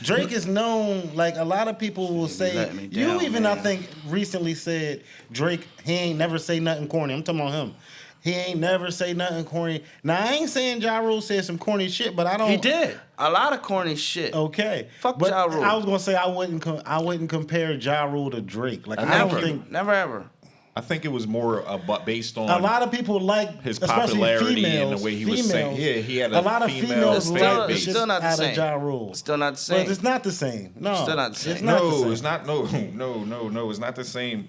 Drake is known, like a lot of people will say. let me You down, even, man. I think, recently said Drake. He ain't never say nothing corny. I'm talking about him. He ain't never say nothing corny. Now I ain't saying JaRule said some corny shit, but I don't. He did a lot of corny shit. Okay, Fuck but Ja Rule. I was gonna say I wouldn't compare JaRule to Drake. Like I don't think. Never ever. I think it was more based on A lot of people like his especially popularity females, and the way he was saying. Yeah, he had a lot of female females fan like the base. shit Still not the out same. of JaRule. Still not the same. But it's not the same. No, Still not the same. It's not the No, same. it's not. No, it's not the same.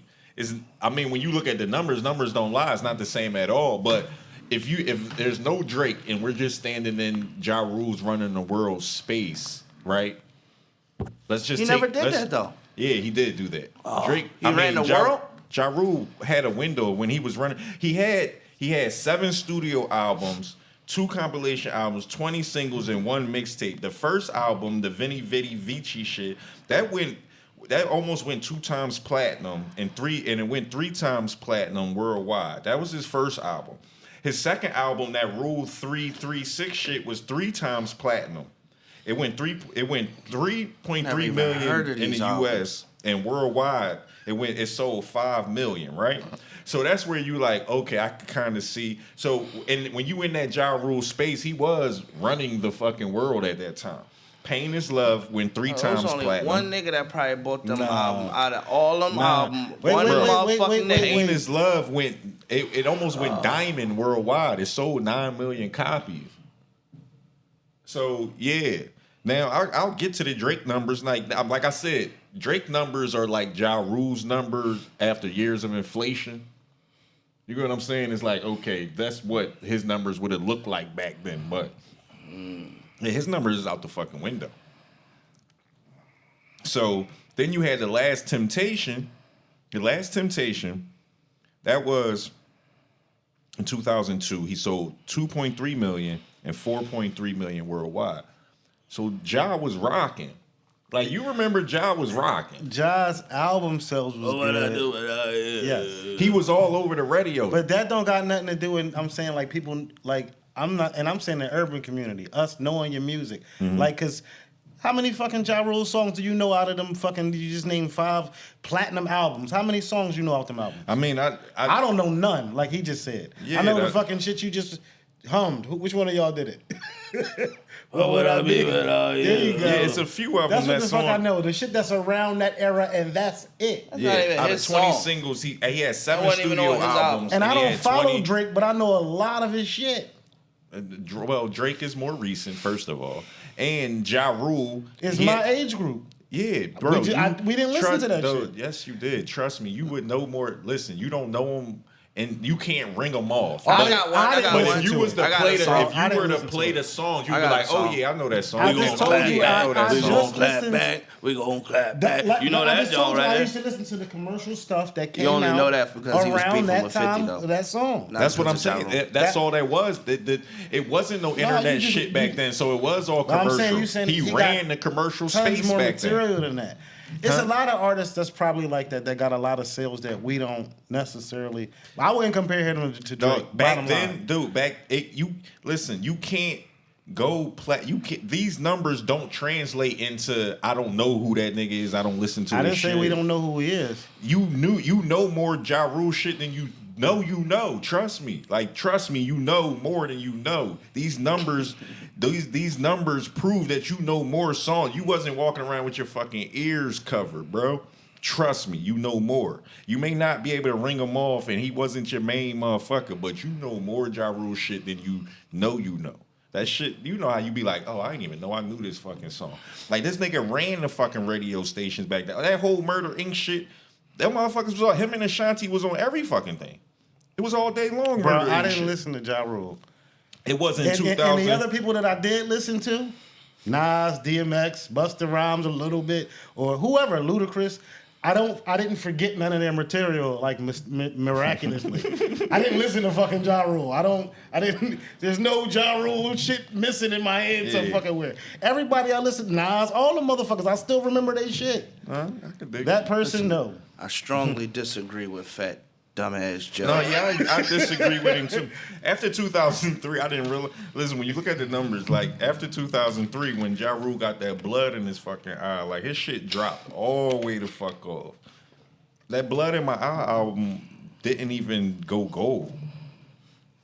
I mean, when you look at the numbers don't lie. It's not the same at all. But if there's no Drake and we're just standing in JaRule's running the world space, right? Let's just. He never did that though. Yeah, he did do that. Drake. He ran the world? JaRule had a window when he was running. He had 7 studio albums, 2 compilation albums, 20 singles, and 1 mixtape. The first album, the Vinny Vitti Vici shit, that almost went 2 times platinum and it went 3 times platinum worldwide. That was his first album. His second album, that Rule 336 shit, was 3 times platinum. It went 3.3 million in the US and worldwide. It sold 5 million, right? So that's where you like, okay, I can kind of see. So, and when you in that JaRule space, he was running the fucking world at that time. Pain is Love went 3 times There's only platinum. one nigga that probably bought them Nah. album out of all them album. Wait, one wait, wait, motherfucking wait, nigga. Pain is Love went. It almost went diamond worldwide. It sold 9 million copies. So yeah. Now I'll get to the Drake numbers. Like I said, Drake numbers are like JaRule's numbers after years of inflation. You know what I'm saying? It's like, okay, that's what his numbers would have looked like back then. But yeah, his numbers is out the fucking window. So then you had The Last Temptation. The Last Temptation, that was in 2002. He sold 2.3 million and 4.3 million worldwide. So Ja was rocking. Like, you remember Ja was rocking. Ja's album sales was good. Yes. He was all over the radio. But that don't got nothing to do with, I'm saying, like, people, like, I'm saying the urban community, us knowing your music. Mm-hmm. Like, because how many fucking JaRule songs do you know out of them fucking, you just named 5 platinum albums? How many songs you know out them albums? I mean, I don't know none, like he just said. Yeah, I know the fucking shit you just hummed. Which one of y'all did it? What would I be without you? There you go. yeah, it's a few of That's them what the that's fuck I on. know. The shit that's around that era, and that's it. That's not even Yeah, out of his 20 song. singles, he had 7 wasn't even studio on his albums. albums. And I he don't had follow 20 Drake, but I know a lot of his shit. Well, Drake is more recent, first of all. And JaRule It's he my had- age group. Yeah, bro. We didn't listen to that shit. Yes, you did. Trust me. You would know more. Listen, you don't know him, and you can't ring them off. I But- got one. I got But one. if you was to I got play a the, song. if I you didn't were to listen to play it. the songs, you'd I be got a like, oh song. yeah, I know that song. I We just gonna told clap you, back. I know that I song. just listened. We gonna clap That- like- You know I that, just told John, you I right used there? to listen to the commercial stuff that came You out. only know that because he was around beefing that with 50, time, though. that song. Not That's what I'm because of saying. JaRule. That's That- all that was. It wasn't no internet you just- shit back then, so it was all But I'm commercial. saying you saying he he ran got the commercial Tons space more back then. material than that. It's a lot of artists that's probably like that got a lot of sales that we don't necessarily. I wouldn't compare him to Drake. Dog, back bottom then, line. dude, you can't go play. You can't. These numbers don't translate into. I don't know who that nigga is. I don't listen to. I his didn't say shit. we don't know who he is. You know more JaRule shit than you know. Trust me. Like, trust me, you know more than you know. These numbers, these numbers prove that you know more songs. You wasn't walking around with your fucking ears covered, bro. Trust me, you know more. You may not be able to ring him off, and he wasn't your main motherfucker, but you know more JaRule shit than you know. That shit, you know how you be like, oh, I didn't even know I knew this fucking song. Like, this nigga ran the fucking radio stations back then. That whole Murder Inc. shit, that motherfuckers was on, him and Ashanti was on every fucking thing. It was all day long, Bro, Murder I Inc. didn't shit. listen to JaRule. It wasn't And 2000. the other people that I did listen to, Nas, DMX, Busta Rhymes a little bit, or whoever, Ludacris, I didn't forget none of their material like miraculously. I didn't listen to fucking JaRule. There's no JaRule shit missing in my head some Yeah. fucking weird. Everybody I listen to, Nas, all the motherfuckers, I still remember they shit. I could dig That it. person, no. I strongly disagree with Fett. Dumbass Joe. No, yeah, I disagree with him too. After 2003, I didn't really listen. When you look at the numbers, like after 2003, when JaRule got that blood in his fucking eye, like his shit dropped all the way the fuck off. That Blood in My Eye album didn't even go gold.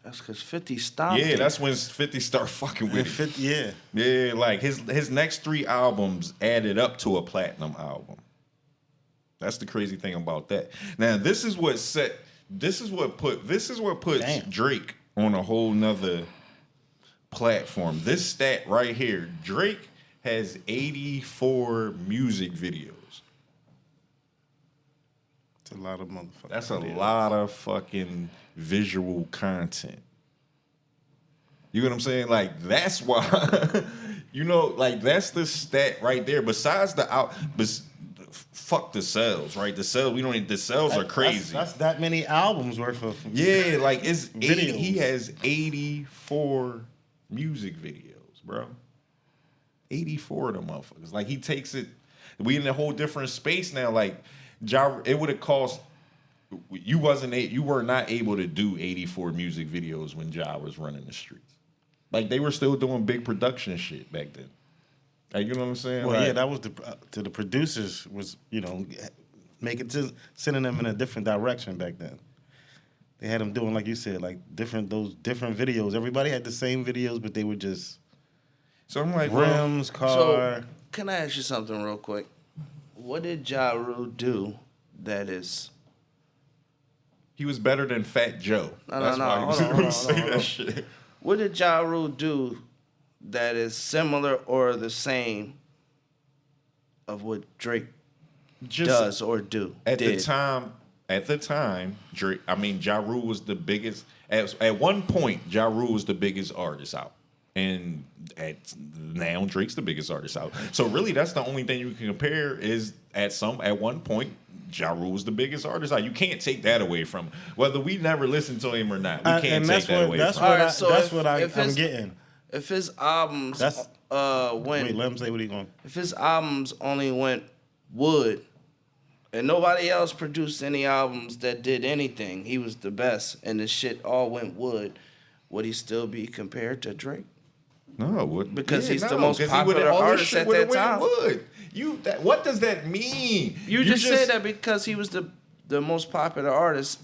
That's because 50 stopped. Yeah, it. that's when 50 started fucking with it. 50, yeah. Yeah, like his next 3 albums added up to a platinum album. That's the crazy thing about that. Now, this is what puts Damn. Drake on a whole nother platform. This stat right here, Drake has 84 music videos. It's a lot of motherfuckers. That's a lot of fucking visual content. You know what I'm saying? Like, that's why, like, that's the stat right there. Besides fuck the sales, right? The sales are crazy. That's that many albums worth of. Yeah, like it's videos. He has 84 music videos, bro. 84 of them motherfuckers. Like, he takes it. We in a whole different space now. Like, it would have cost. You were not able to do 84 music videos when Ja was running the streets. Like, they were still doing big production shit back then. Like, you know what I'm saying? Well, like, yeah, that was to the producers was sending them in a different direction back then. They had them doing, like you said, like different videos. Everybody had the same videos, but they were just so I'm like, rims, car. So, can I ask you something real quick? What did JaRule do that is... he was better than Fat Joe. No, That's why he was able to say that shit. What did JaRule do that is similar or the same of what Drake does or do? At the time, Drake. I mean, JaRule was the biggest. At one point, JaRule was the biggest artist out, and now Drake's the biggest artist out. So really, that's the only thing you can compare. Is at one point, JaRule was the biggest artist out. You can't take that away from him. Whether we never listened to him or not, we can't take that away from him. That's what I'm getting. If his albums Wait, let him say what he going. If his albums only went wood and nobody else produced any albums that did anything, he was the best, and the shit all went wood, would he still be compared to Drake? No, because he's the most popular artist at that time. What does that mean? You just said that because he was the most popular artist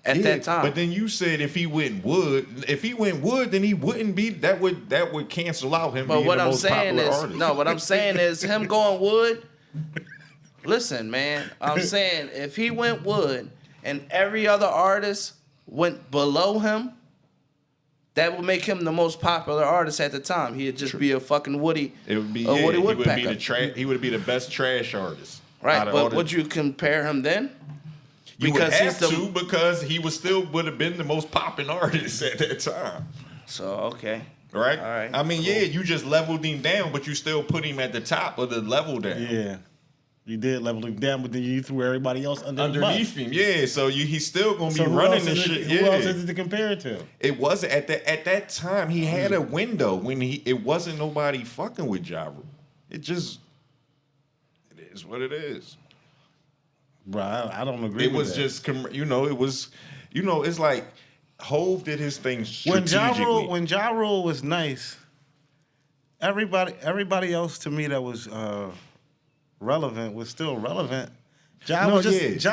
at that time. But then you said if he went wood, then he wouldn't be. That would cancel out him. But being the most popular artist. what I'm saying is him going wood. Listen, man, I'm saying if he went wood and every other artist went below him, that would make him the most popular artist at the time. He'd just be a fucking Woody. It would be Woody Woodpecker. He would be the best trash artist. Right, but would you compare him then? You would have to, because he would have been the most popping artist at that time. So, okay. Right? All right. I mean, cool. yeah, you just leveled him down, but you still put him at the top of the level down. Yeah. You did level him down, but then you threw everybody else underneath him. Yeah, so he's still going to be running this shit. Who else is it to compare it to? It wasn't at that time. He had a window when it wasn't nobody fucking with JaRule. It is what it is. Bro, I don't agree. It with was that. just, it's like Hove did his thing strategically. When JaRule was nice, everybody else to me that was relevant was still relevant. Sales was just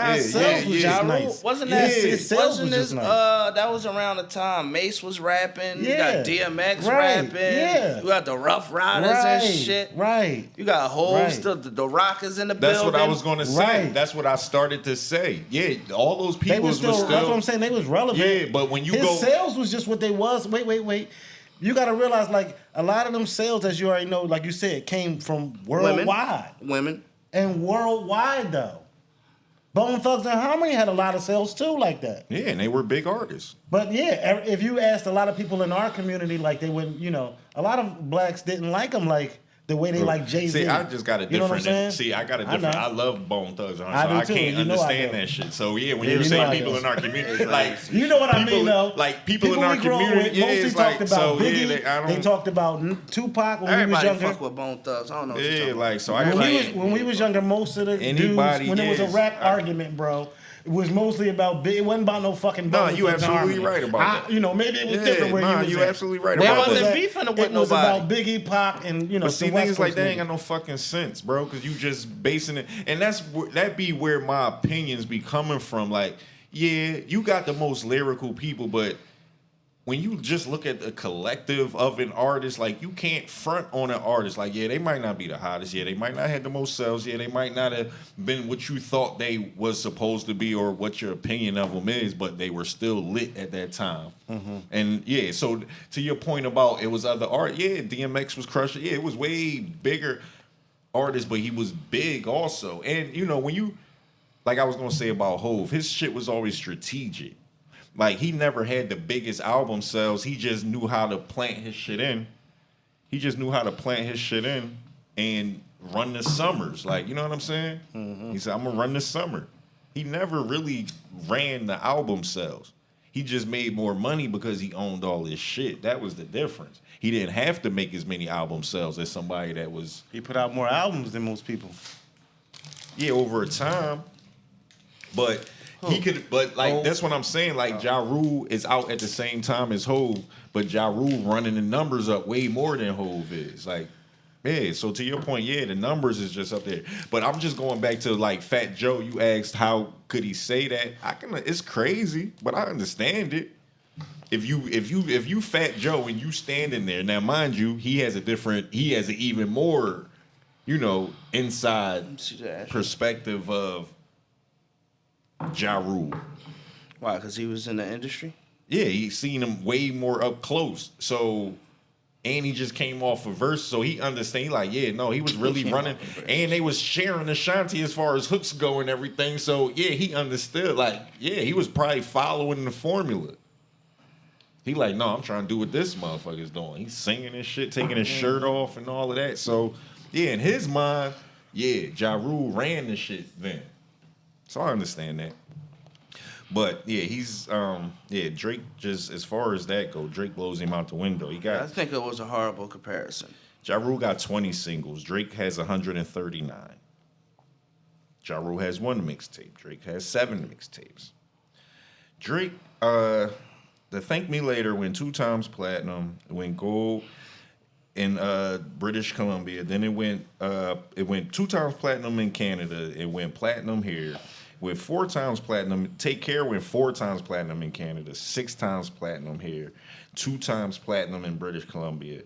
nice. Wasn't that that was around the time Mace was rapping, you got DMX rapping, you got the Rough Riders and shit. Right. You got Hov, still the Rockers in the building. That's what I was gonna say. Right. That's what I started to say. Yeah, all those people was still that's what I'm saying, they was relevant. Yeah, but when his sales was just what they was. Wait. You gotta realize, like, a lot of them sales, as you already know, like you said, came from worldwide. Women. And worldwide though. Bone Thugs and Harmony had a lot of sales too, like that. Yeah, and they were big artists. But yeah, if you asked a lot of people in our community, like they wouldn't, a lot of blacks didn't like them like the way they like Jay-Z. See, I just got a different. You know what I'm saying? See, I got a different. I love Bone Thugs, so I too. can't understand that shit. So yeah, when you say people in our community, like you know what I mean, though. Like people in our community, mostly talked about Biggie. They talked about Tupac when we was younger. Everybody fuck with Bone Thugs. I don't know. What like so. When we was younger, most of the dudes, when it was a rap argument, bro. It was mostly about Big. It wasn't about no fucking. Nah, you Butterfield's absolutely Harmony. right about that. You know, maybe it was different where you was you at. absolutely right They about wasn't that. beefing with It was nobody. about Biggie, Pac, and you know. But see, some West niggas like Coast that ain't niggas. got no fucking sense, bro. Because you just basing it, and that be where my opinions be coming from. Like, yeah, you got the most lyrical people, but when you just look at the collective of an artist, like you can't front on an artist. Like, yeah, they might not be the hottest. Yeah, they might not have the most sales. Yeah, they might not have been what you thought they was supposed to be or what your opinion of them is, but they were still lit at that time. And yeah, so to your point about it was other art. Yeah, DMX was crushing. Yeah, it was way bigger artist, but he was big also. And you know, when you like I was gonna say about Hove, his shit was always strategic. Like, he never had the biggest album sales. He just knew how to plant his shit in. He just knew how to plant his shit in and run the summers. Like, you know what I'm saying? He said, I'm going to run this summer. He never really ran the album sales. He just made more money because he owned all his shit. That was the difference. He didn't have to make as many album sales as somebody that was... He put out more albums than most people. Yeah, over a time. But... He could, but like that's what I'm saying. Like JaRule is out at the same time as Hove, but JaRule running the numbers up way more than Hove is. Like, yeah. So to your point, yeah, the numbers is just up there. But I'm just going back to like Fat Joe. You asked how could he say that? It's crazy, but I understand it. If you Fat Joe and you standing there now, mind you, he has an even more, you know, inside perspective of JaRule. Why? Because he was in the industry? Yeah, he seen him way more up close. So, and he just came off a verse, so he understand. He like, yeah, no, he was really running, and they was sharing Ashanti as far as hooks go and everything. So, yeah, he understood. Like, yeah, he was probably following the formula. He like, no, I'm trying to do what this motherfucker's doing. He's singing and shit, taking his shirt off and all of that. So, yeah, in his mind, yeah, JaRule ran the shit then. So I understand that. But yeah, he's Drake just as far as that go, Drake blows him out the window. I think it was a horrible comparison. JaRule got 20 singles. Drake has 139. JaRule has 1 mixtape. Drake has 7 mixtapes. Drake, the Thank Me Later went 2 times platinum. It went gold in British Columbia. Then it went 2 times platinum in Canada. It went platinum here. With 4 times platinum, Take Care went 4 times platinum in Canada, 6 times platinum here, 2 times platinum in British Columbia.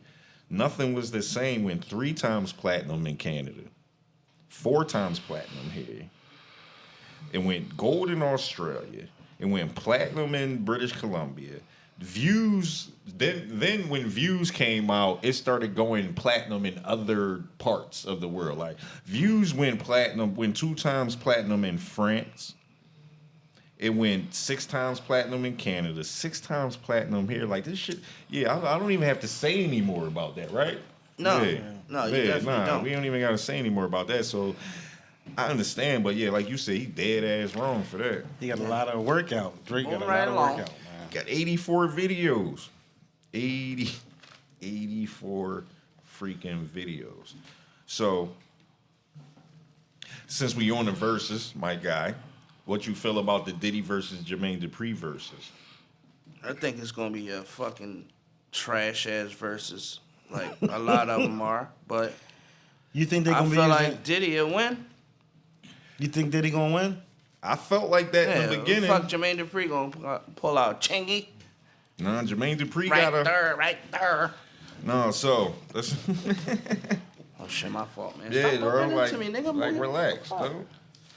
Nothing Was the Same went 3 times platinum in Canada, 4 times platinum here. It went gold in Australia. It went platinum in British Columbia. Views, then when Views came out, it started going platinum in other parts of the world. Like Views went 2 times platinum in France. It went 6 times platinum in Canada, 6 times platinum here. Like this shit, yeah, I don't even have to say any more about that, right? No, yeah. no, you definitely don't. We don't even gotta say any more about that. So I understand, but yeah, like you said, he dead ass wrong for that. He got a lot of workout. Drake got a lot of workout, man. Got 84 videos. 84 freaking videos. So, since we on the verses, my guy, what you feel about the Diddy versus Jermaine Dupri verses? I think it's going to be a fucking trash-ass versus. Like, a lot of them are, but you think they're I gonna be feel using... like Diddy will win. You think Diddy gonna win? I felt like that in the beginning. Fuck Jermaine Dupri gonna pull out Chingy. Nah, Jermaine Dupri right there. No, so that's Oh shit, my fault, man. yeah, Stop bro. bumping Like, into me, nigga. like relax, though.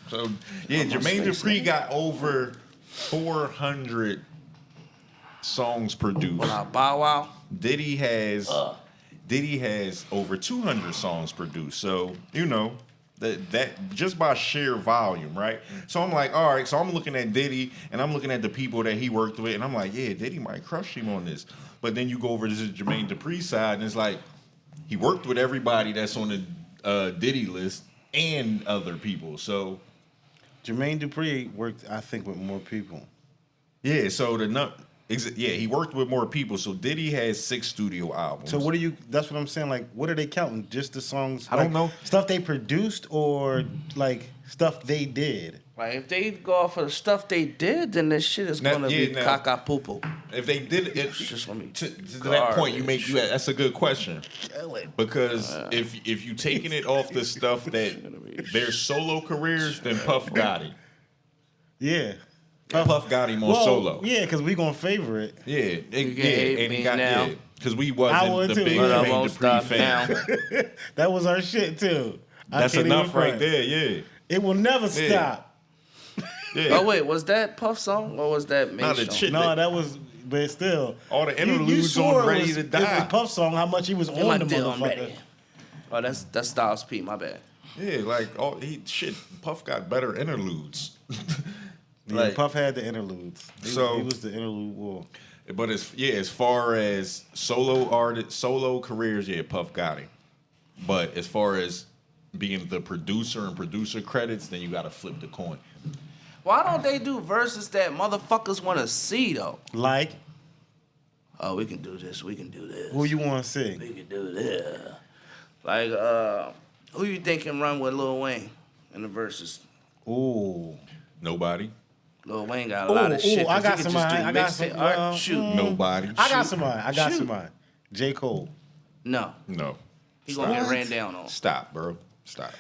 So yeah, Jermaine Dupri got over 400 songs produced. Bow Wow. Diddy has over 200 songs produced. So you know. That just by sheer volume, right? So I'm like, all right. So I'm looking at Diddy, and I'm looking at the people that he worked with, and I'm like, yeah, Diddy might crush him on this. But then you go over to the Jermaine Dupri side, and it's like he worked with everybody that's on the Diddy list and other people. So Jermaine Dupri worked, I think, with more people. Yeah, so he worked with more people. So Diddy has 6 studio albums. So that's what I'm saying, like, what are they counting? Just the songs? I don't know. Stuff they produced or, like, stuff they did? Like, if they go off of the stuff they did, then this shit is going to be caca-poo-poo. If they did it, It's just gonna be to that point, that's a good question. Because if you taking it off the stuff that their solo careers, then Puff got it. Yeah. Puff got him on solo. Yeah, because we going to favor it. Yeah. And he got now. because we I wasn't would the too. big But I Jermaine won't Dupri stop fan. That was our shit, too. That's enough right there, yeah. It will never stop. Yeah. Oh, wait, was that Puff song or was that Not Mace a song? shit. No, that was, but still. All the You interludes swore on Ready to it was Die. Puff song, how much he was Am I on the deal? I'm motherfucker. ready. Oh, that's Styles P, my bad. Yeah, like Puff got better interludes. Yeah, Like, Puff had the interludes. He was the interlude war. but as far as solo careers, yeah, Puff got him. But as far as being the producer and producer credits, then you got to flip the coin. Why don't they do verses that motherfuckers want to see, though? Like, Oh, we can do this. We can do this. who you want to see? We can do this. Like, who you think can run with Lil Wayne in the verses? Ooh. Nobody. Lil Wayne got a lot of shit. I got 'cause he somebody. can I just got do some. mixtape art. Shoot. Nobody. I got somebody. I got Shoot. somebody. J. Cole. No. No. He gonna get ran down on. Stop, bro. Stop.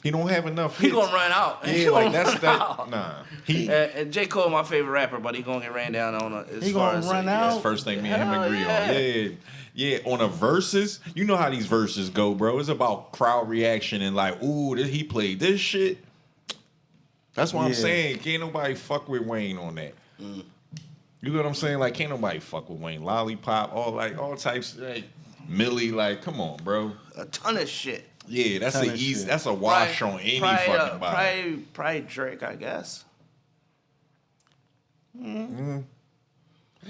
He don't have enough He hits. gonna run out. He Yeah, like gonna that's run that. out. Nah. He And J. Cole, my favorite rapper, but he gonna get ran down on. As He far gonna as run yeah. out? That's the first thing me and him Hell agree yeah. on. Yeah. Yeah, on a verses, you know how these verses go, bro. It's about crowd reaction and like, ooh, he played this shit. That's what I'm Yeah. saying. Can't nobody fuck with Wayne on that. You know what I'm saying? Like, can't nobody fuck with Wayne. Lollipop, all types. Like, Millie, like, come on, bro. A ton of shit. Yeah, that's Ton a of easy. shit. That's a wash on any fucking body. Probably Drake, I guess.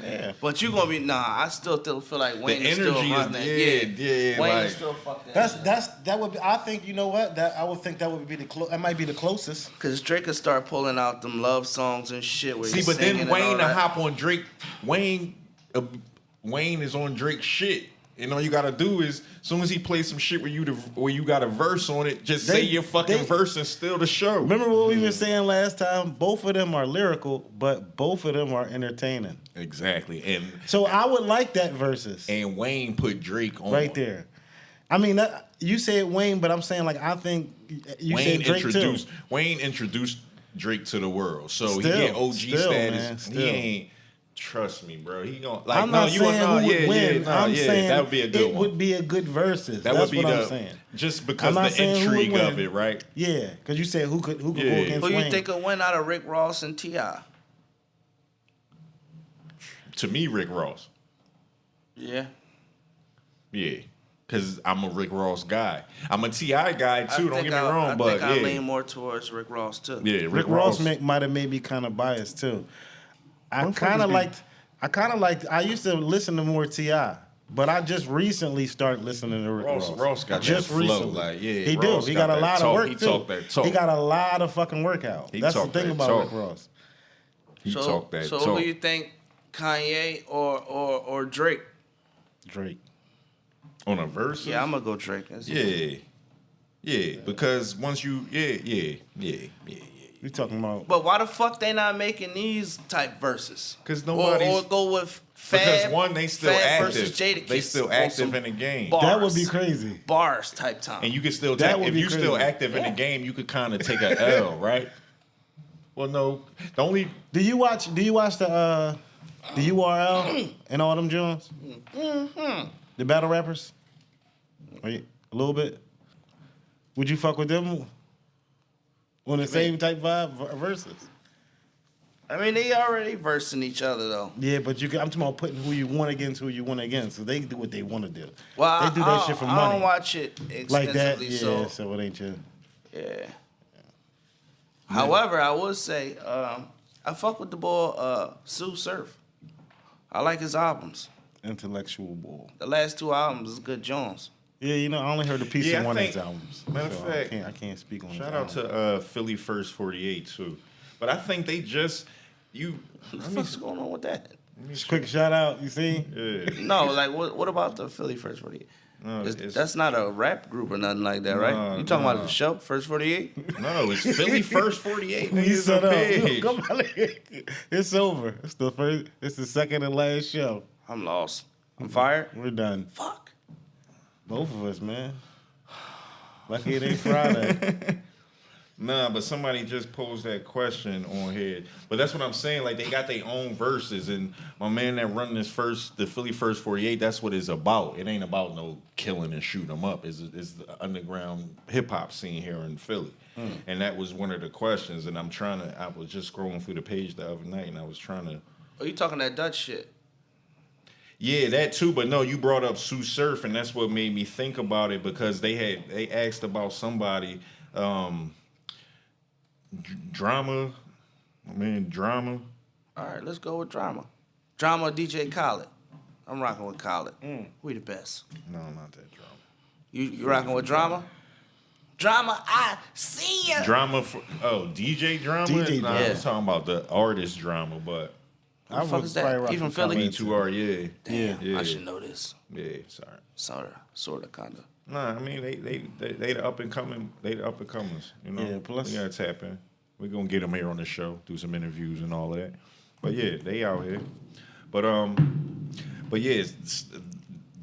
Yeah. But you gonna be I still feel like Wayne is still energy is- running. yeah, Wayne like- is still fucking. That would be. I think you know what. I would think that would be that might be the closest. Cause Drake could start pulling out them love songs and shit. Where See, he's but then singing Wayne and to all that. hop on Drake. Wayne is on Drake's shit. And all you gotta do is, as soon as he plays some shit where you got a verse on it, just say your fucking verse and steal the show. Remember what we were saying last time? Both of them are lyrical, but both of them are entertaining. Exactly. And So I would like that versus Wayne put Drake on right there. I mean, you said Wayne, but I'm saying like I think you said Drake too. Wayne introduced Drake to the world, so he Still, get OG still, status. man, still. He ain't. Trust me, bro. He gonna like. I'm not saying who would win. I'm saying that would be a good it one. would be a good versus. That That's would be what the I'm saying. just because I'm not the saying who would intrigue of win. it, right? Yeah, because you said who could go Yeah. against Who Wayne. you think will win out of Rick Ross and T.I.? To me, Rick Ross. Yeah. Yeah, because I'm a Rick Ross guy. I'm a T.I. guy too. Don't get me wrong, I but think I yeah, lean more towards Rick Ross too. yeah, Rick Ross might have made me kind of biased too. I used to listen to more T.I., but I just recently started listening to Rick Ross. Ross got just that flow, recently. like, yeah, he Ross do. He got got a that lot talk. of work He too. talk that talk. He got a lot of fucking work out. He That's the talk thing that about talk. Rick Ross. He talk that So talk. who you think, Kanye or Drake? Drake. On a verse? Yeah, I'm gonna go Drake. That's Yeah, because once you, yeah. You talking about? But why the fuck they not making these type verses? 'Cause nobody's- or go with Fab. Because one, they still Fab versus active. Jadakiss They still on active some in the game. bars. That would be crazy. Bars type time. And you can still That take, would if be you still crazy. active in the game, you could kind of take a L, right? Well, no. The only, Do you watch the URL and all them Jones? Mm-hmm. The battle rappers? A little bit. Would you fuck with them on the same type vibe versus? I mean, they already versing each other though. Yeah, but I'm talking about putting who you want against who you want against. So they do what they want to do. Well, They do that shit for money. I don't watch it extensively, like that. Yeah, so so it ain't you. yeah. However, I would say I fuck with the boy Sue Surf. I like his albums. Intellectual bull. The last two albums is good Jones. Yeah, you know, I only heard a piece Yeah, of I one of think- his albums. matter of so fact, I can't speak on. shout his out album. to Philly First 48 too. But I think they just, What the fuck's going on with that? Just quick shout out. You see? Yeah. No, like what about the Philly First 48? No, That's not a rap group or nothing like that, right? You talking about the show, First 48? No, it's Philly First 48. We It's a set up. page. Come on. It's over. It's the first. It's the second and last show. I'm lost. I'm fired. We're done. Fuck. Both of us, man. Lucky it ain't Friday. Nah, but somebody just posed that question on here. But that's what I'm saying. Like, they got their own verses, and my man that run the Philly First 48, that's what it's about. It ain't about no killing and shooting them up. It's the underground hip hop scene here in Philly. And that was one of the questions. And I was just scrolling through the page the other night, and I was trying to. Oh, you talking that Dutch shit? Yeah, that too. But no, you brought up Sue Surf, and that's what made me think about it, because they asked about somebody. Drama. All right, let's go with Drama. Drama or DJ Khaled? I'm rocking with Khaled. We the best. No, not that Drama. You rocking with Drama? Drama, I see ya. Drama DJ Drama? DJ Nah, I Drama. was talking about the artist Drama, but Who the fuck is that? He from Philly? B2R, yeah. Damn, Yeah. I should know this. Yeah, sorry. Sorta, kinda. Nah, I mean they the up and coming. They the up and comers. You know. Yeah, plus- we gotta tap in. We're gonna get them here on the show, do some interviews and all of that. But yeah, they out here. But yeah,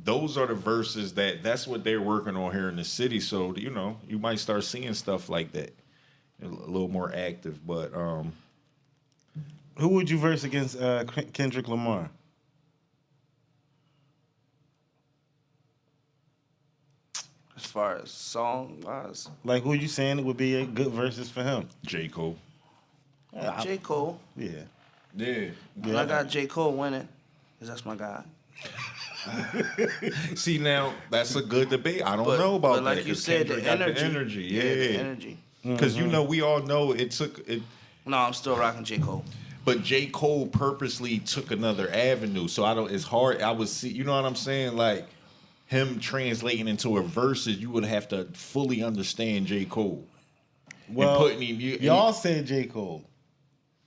those are the verses that's what they're working on here in the city. So you know, you might start seeing stuff like that, a little more active. But Who would you verse against Kendrick Lamar? As far as song wise, Like, who you saying would be a good verses for him? J. Cole. J. Cole. Yeah. Yeah. I got J. Cole winning, because that's my guy. See, now that's a good debate. I don't know about but like that. you 'Cause said, Kendrick the got energy. Yeah, the energy. Because you know, we all know it took it. No, I'm still rocking J. Cole. But J. Cole purposely took another avenue, so I don't. It's hard. I would see. You know what I'm saying? Like him translating into a verses, you would have to fully understand J. Cole. Well, and putting him. y'all said J. Cole.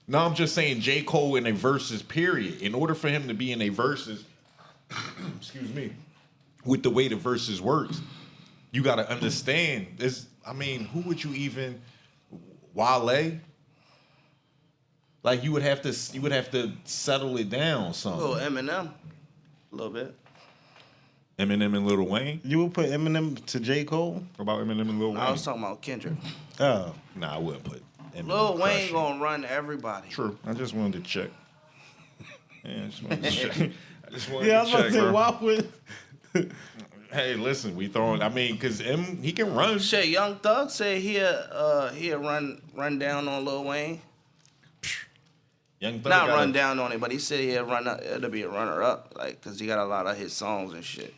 No, I'm just saying J. Cole in a verses. Period. In order for him to be in a verses, excuse me, with the way the verses works, you got to understand this. I mean, who would you even? Wale. Like you would have to settle it down A some. little Eminem. A little bit. Eminem and Lil Wayne. You would put Eminem to J. Cole? What about Eminem and Lil Wayne? I was talking about Kendrick. Oh. Nah, I wouldn't put Eminem. Lil Wayne Crush. gonna run everybody. True. I just wanted to check. Yeah, I just wanted to check. I just wanted Yeah, I to was about check, to say, bro. why would... Hey, listen, we throwing. I mean, cause he can run. Shit, Young Thug said he'll run down on Lil Wayne. Young Thug Not got run a- down on him, but he said he'll run up. It'll be a runner up, like, cause he got a lot of his songs and shit.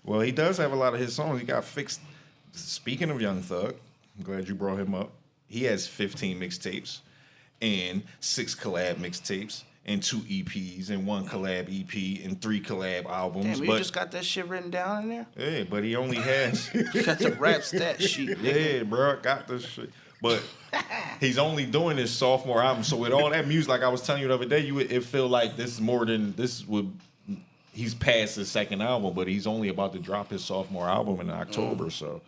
Well, he does have a lot of his songs. He got fixed. Speaking of Young Thug, I'm glad you brought him up. He has 15 mixtapes and 6 collab mixtapes and 2 EPs and 1 collab EP and 3 collab albums. Damn, you just got that shit written down in there? Yeah, but he only has. You got the rap stat sheet, nigga. Yeah, bro, I got this shit. But he's only doing his sophomore album. So with all that music, like I was telling you the other day, it feel like this is more than this would. He's past his second album, but he's only about to drop his sophomore album in October. So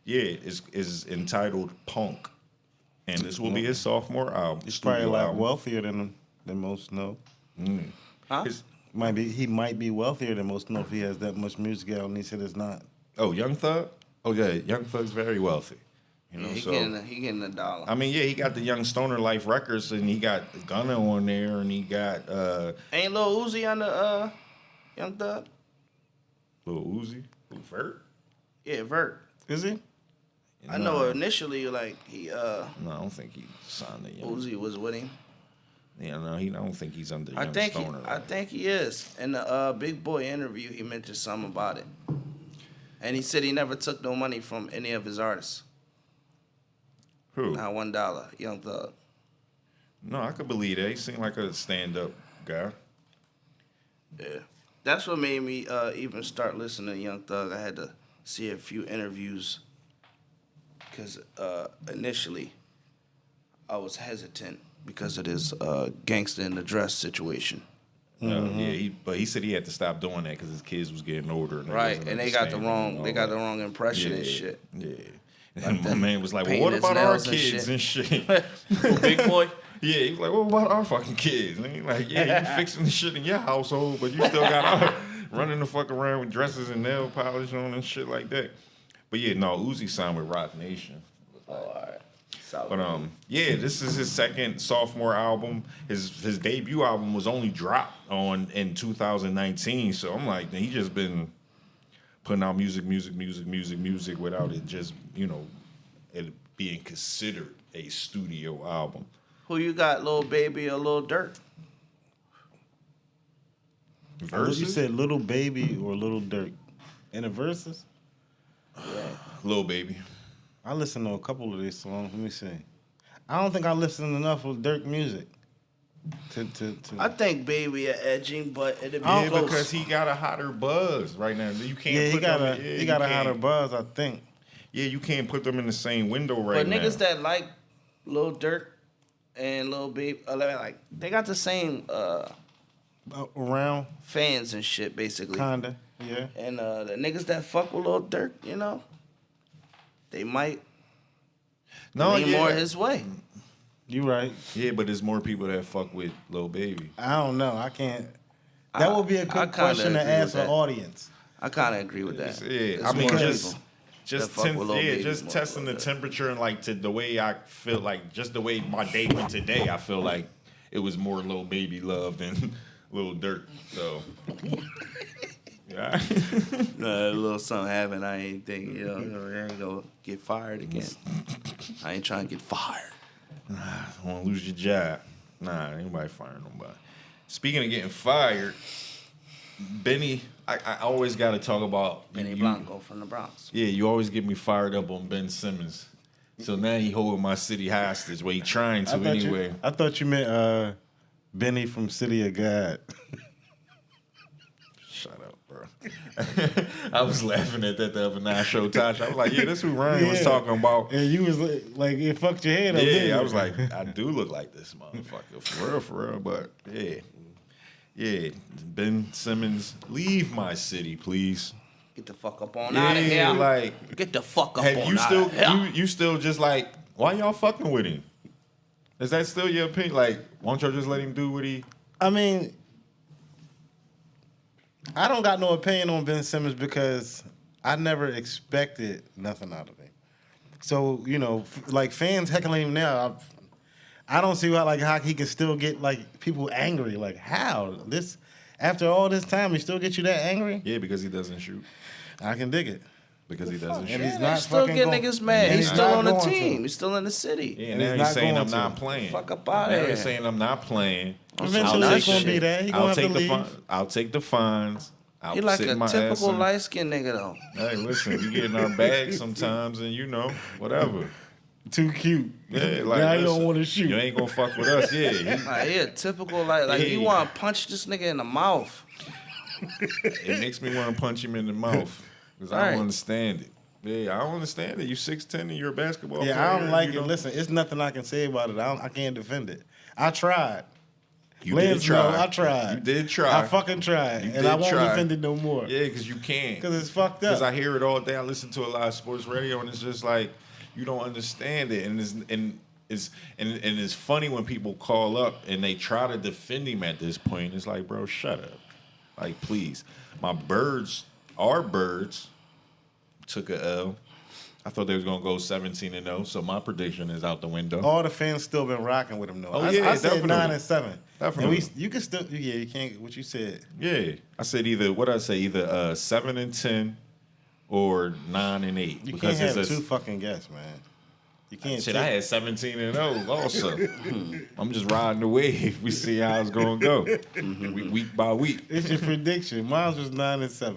yeah, it's entitled Punk, and this will be his sophomore album. He's probably a studio lot album. wealthier than most know. Huh? His- He might be wealthier than most know if he has that much music out, and he said it's not. oh, Young Thug. Oh yeah, Young Thug's very wealthy. You know, He so getting a dollar. I mean, yeah, he got the Young Stoner Life Records, and he got Gunna on there, and he got Ain't Lil Uzi on the Young Thug? Lil Uzi, Lil Vert. Yeah, Vert. Is he? I know initially, like, he No, I don't think he signed the Young. Uzi was with him. Yeah, no, I don't think he's under I Young think Stoner. I think he is. In the Big Boy interview, he mentioned something about it, and he said he never took no money from any of his artists. Who? Not $1. Young Thug. No, I could believe that. He seemed like a stand-up guy. Yeah, that's what made me even start listening to Young Thug. I had to see a few interviews because initially I was hesitant because of this gangster in the dress situation. But he said he had to stop doing that because his kids was getting older. And Right, and they got the wrong impression and shit. Yeah. And my man was like, well, painting what his about our nails and kids and shit? Big boy. Yeah, he was like, what about our fucking kids? And he like, yeah, you fixing the shit in your household, but you still got our running the fuck around with dresses and nail polish on and shit like that. But yeah, no, Uzi signed with Roc Nation. All right. Solid. But yeah, this is his second sophomore album. His debut album was only dropped in 2019. So I'm like, he just been putting out music without it just, it being considered a studio album. Who you got, Lil Baby or Lil Durk? Versus? You said Little Baby or Little Durk in the verses? Lil Baby. I listened to a couple of these songs. Let me see. I don't think I listened enough of Durk music. I think Baby are edging, but it'd be Yeah, close. because he got a hotter buzz right now. You can't. Yeah, put he got a hotter buzz, I think. Yeah, you can't put them in the same window right but now. niggas that like Lil Durk and Lil Baby, like they got the same Around, fans and shit, basically. kinda, yeah. And the niggas that fuck with Lil Durk, they might lean more his way. You right. Yeah, but there's more people that fuck with Lil Baby. I don't know. I can't. That would be a I good kinda question to agree ask with the that. audience. I kind of agree with that. Yeah, There's I mean, more just people that fuck with Lil Baby more testing the than Lil Durk. temperature and like to the way I feel like just the way my day went today. I feel like it was more Lil Baby love than Lil Durk. So yeah, A little something happened. I ain't think, I ain't gonna get fired again. I ain't trying to get fired. I want to lose your job. Nah, ain't nobody firing nobody. Speaking of getting fired, Benny, I always got to talk about Benny you- Blanco from the Bronx. Yeah, you always get me fired up on Ben Simmons. So now he holding my city hostage. Well, he trying to anyway. I thought you meant Benny from City of God. Shut up, bro. I was laughing at that the other night. I showed Tasha. I was like, yeah, that's who Ryan was talking about. And you was like it fucked your head up. didn't Yeah, I it? was like, I do look like this motherfucker. For real. But yeah. Yeah, Ben Simmons, leave my city, please. Get the fuck up on out of here. like, Get the fuck up have on you out still of here. you still just like, why y'all fucking with him? Is that still your opinion? Like, why don't y'all just let him do what he? I mean, I don't got no opinion on Ben Simmons because I never expected nothing out of him. So, like fans heckling him now, I don't see how he can still get like people angry. Like how this after all this time he still get you that angry? Yeah, because he doesn't shoot. I can dig it. Because he doesn't shoot. And he's They not still fucking get going- niggas mad. and He's he's still not on the going to. team. He's still in the city. Yeah, And now he's he's not saying going I'm not to. playing. Fuck up out Now of he's here. saying I'm not playing. Eventually that it's gonna shit. be that. He gonna I'll have take to the leave. I'll take the fines. I'll He like sit a my ass typical in. light skinned nigga though. Hey, listen, we get in our bags sometimes, and whatever. Too cute. Yeah, like now you listen, don't want to shoot. You ain't gonna fuck with us, yeah. Like he a typical like you Yeah. want to punch this nigga in the mouth. It makes me want to punch him in the mouth because I Right. don't understand it. Yeah, I don't understand it. You 6'10" and you're a basketball player. Yeah, I don't like you it. know? Listen, it's nothing I can say about it. I can't defend it. I tried. You Lance did try. know I tried. You did try. I fucking tried, You and did I won't try. defend it no more. Yeah, because you can't. Because it's fucked Because I up. hear it all day. I listen to a lot of sports radio, and it's just like you don't understand it, and it's funny when people call up and they try to defend him at this point. It's like, bro, shut up. Like, please. Our birds, took a L. I thought they was gonna go 17-0, so my prediction is out the window. All the fans still been rocking with him though. Oh, I yeah, said definitely. 9-7. Definitely. And you can still, you can't. What you said. Yeah, I said either 7-10 or 9-8. You because can't have it's two fucking guests, man. You can't. Shit, take- I had 17-0 also. I'm just riding the wave. We see how it's gonna go, week by week. It's your prediction. Mine was 9-7,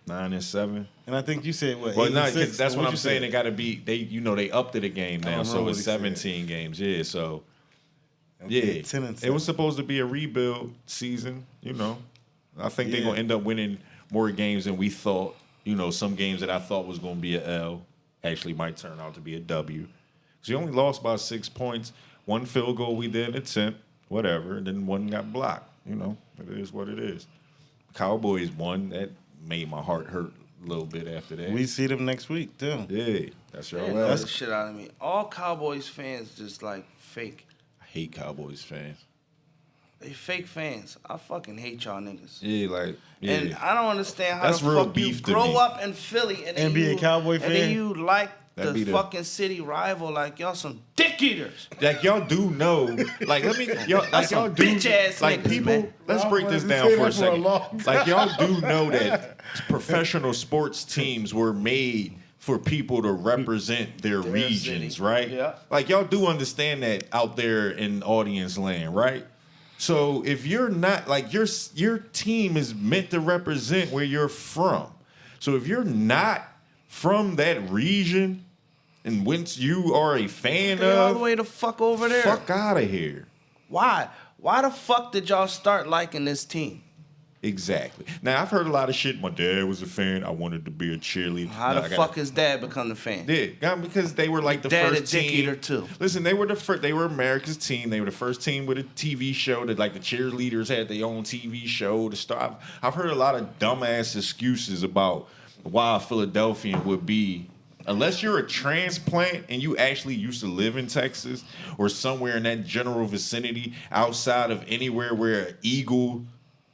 9-7. and I think you said what? Well, 8 no, and 6? because that's Or what you I'm saying. said? They got to be. They upped it a game now, don't so remember it's what he said. 17 games. Yeah, so Okay, yeah, 10 and it 7. was supposed to be a rebuild season. I think they're Yeah. gonna end up winning more games than we thought. Some games that I thought was gonna be a L actually might turn out to be a W. Because you only lost by 6 points. One field goal we did attempt, whatever, and then one got blocked. you know, it is what it is. Cowboys won. That made my heart hurt a little bit after that. We see them next week too. Yeah, that's your They well. annoy the shit out of me. All Cowboys fans just like fake. I hate Cowboys fans. They fake fans. I fucking hate y'all niggas. Yeah, like yeah. And I don't understand how That's the real fuck you beef to grow me. up in Philly and be a Cowboy fan? And then you like That'd be the the- fucking city rival like y'all some dick eaters. Like y'all do know, like let me, y'all, like That's y'all some do, bitch-ass like niggas, people. man. Let's Y'all break this wanted to down say for a that for a second. long Like y'all do know that professional sports teams were made for people to represent their regions, city. right? Yeah. Like y'all do understand that out there in audience land, right? So if you're not like your team is meant to represent where you're from. So if you're not from that region, and once you are a fan They all the of, way the fuck over there. fuck out of here. Why? Why the fuck did y'all start liking this team? Exactly. Now I've heard a lot of shit. My dad was a fan. I wanted to be a cheerleader. How Now, the I gotta- fuck his dad become the fan? Yeah, because they were like the Dad first a dick team. eater too. Listen, they were the first. They were America's team. They were the first team with a TV show. That like the cheerleaders had their own TV show to start. I've heard a lot of dumbass excuses about why a Philadelphian would be. Unless you're a transplant and you actually used to live in Texas or somewhere in that general vicinity outside of anywhere where an Eagle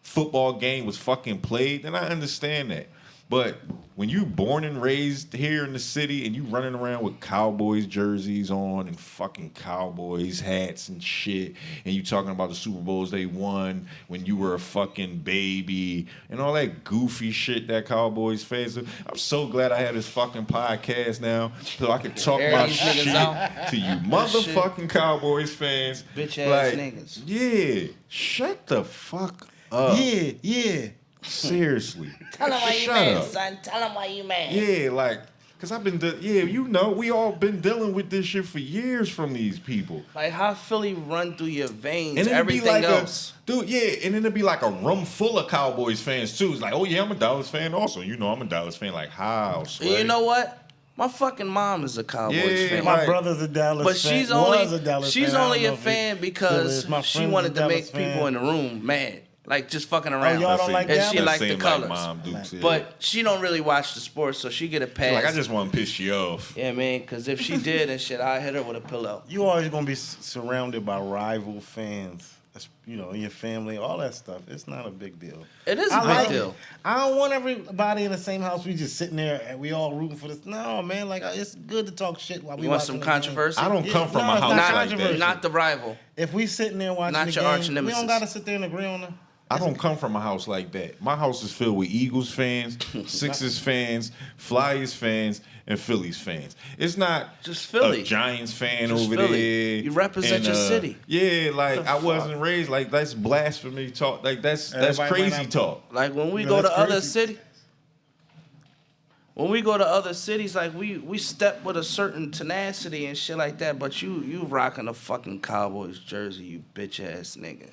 football game was fucking played, then I understand that. But when you born and raised here in the city and you running around with Cowboys jerseys on and fucking Cowboys hats and shit, and you talking about the Super Bowls they won when you were a fucking baby and all that goofy shit that Cowboys fans do, I'm so glad I have this fucking podcast now so I can talk Air my these niggas shit out. to you motherfucking Cowboys fans. Bitch ass niggas. Yeah, shut the fuck up. Yeah. Seriously. Tell him why you Shut mad, up. son. Tell him why you mad. Yeah, like, cause I've been, you know, we all been dealing with this shit for years from these people. Like how Philly run through your veins. And then it'd be Everything like else. dude, yeah, and then it'd be like a room full of Cowboys fans too. It's like, oh yeah, I'm a Dallas fan also. You know, I'm a Dallas fan. Like, how? And Sway? you know what? My fucking mom is a Cowboys Yeah, fan. My Right. brother's a Dallas But fan. she's only Was a Dallas fan. I only don't know a if he fan still because is. My she friend's a wanted to Dallas make fan. people in the room mad. Like just fucking around. y'all don't like and Dallas? she liked the Seem colors. Mom Dukes, yeah. But she don't really watch the sports, so she get a pass. like, I just want to piss you off. Yeah, man, because if she did and shit, I'd hit her with a pillow. You always gonna be surrounded by rival fans. That's, you know, in your family, all that stuff. It's not a big deal. It is a I big like deal. it. I don't want everybody in the same house. We just sitting there and we all rooting for this. No, man. Like it's good to talk shit while we You want watching some the game. controversy? I don't come from No, a it's house not like controversial. that. Not the rival. If we sitting there watching Not the your game, arch we nemesis. don't gotta sit there and agree on it. I don't come from a house like that. My house is filled with Eagles fans, Sixers fans, Flyers fans, and Phillies fans. It's not Just Philly. a Giants fan Just over Philly. there. You represent your city. Yeah, like The I fuck? wasn't raised like that's blasphemy talk. Like that's Everybody might crazy not- talk. Like when we No, go to that's other crazy. city. When we go to other cities, like we step with a certain tenacity and shit like that, but you rocking a fucking Cowboys jersey, you bitch ass nigga.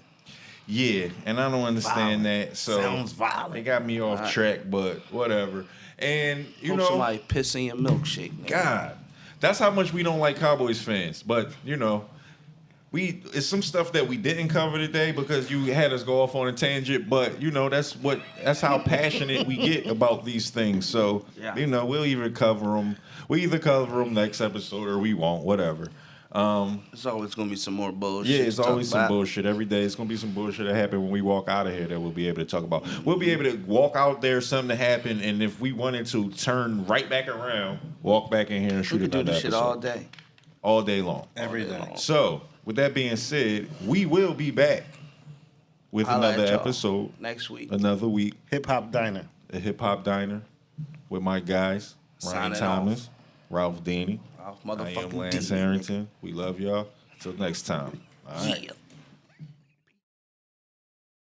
Yeah, and I don't understand Violent. that. So Sounds violent. It got me off Right. track, but whatever. And you Hope know, somebody piss in your milkshake, nigga. God, that's how much we don't like Cowboys fans. But you know, it's some stuff that we didn't cover today because you had us go off on a tangent. But you know, that's how passionate we get about these things. So Yeah. you know, we'll either cover them. We either cover them next episode or we won't. Whatever. There's always gonna be some more bullshit. Yeah, it's to talk always some about. bullshit every day. It's gonna be some bullshit that happen when we walk out of here that we'll be able to talk about. We'll be able to walk out there, something to happen, and if we wanted to turn right back around, walk back in here and We shoot could do another this shit episode all day. all day long. Every All day day. long. So, with that being said, we will be back with Holla at another y'all episode, next week. another week, Hip Hop Diner. a hip hop diner with my guys, Ryan Signing Thomas, off. Ralph Dini. Ralph I am motherfucking Lance D. Harrington. We love y'all. Till next time. All right. Yeah.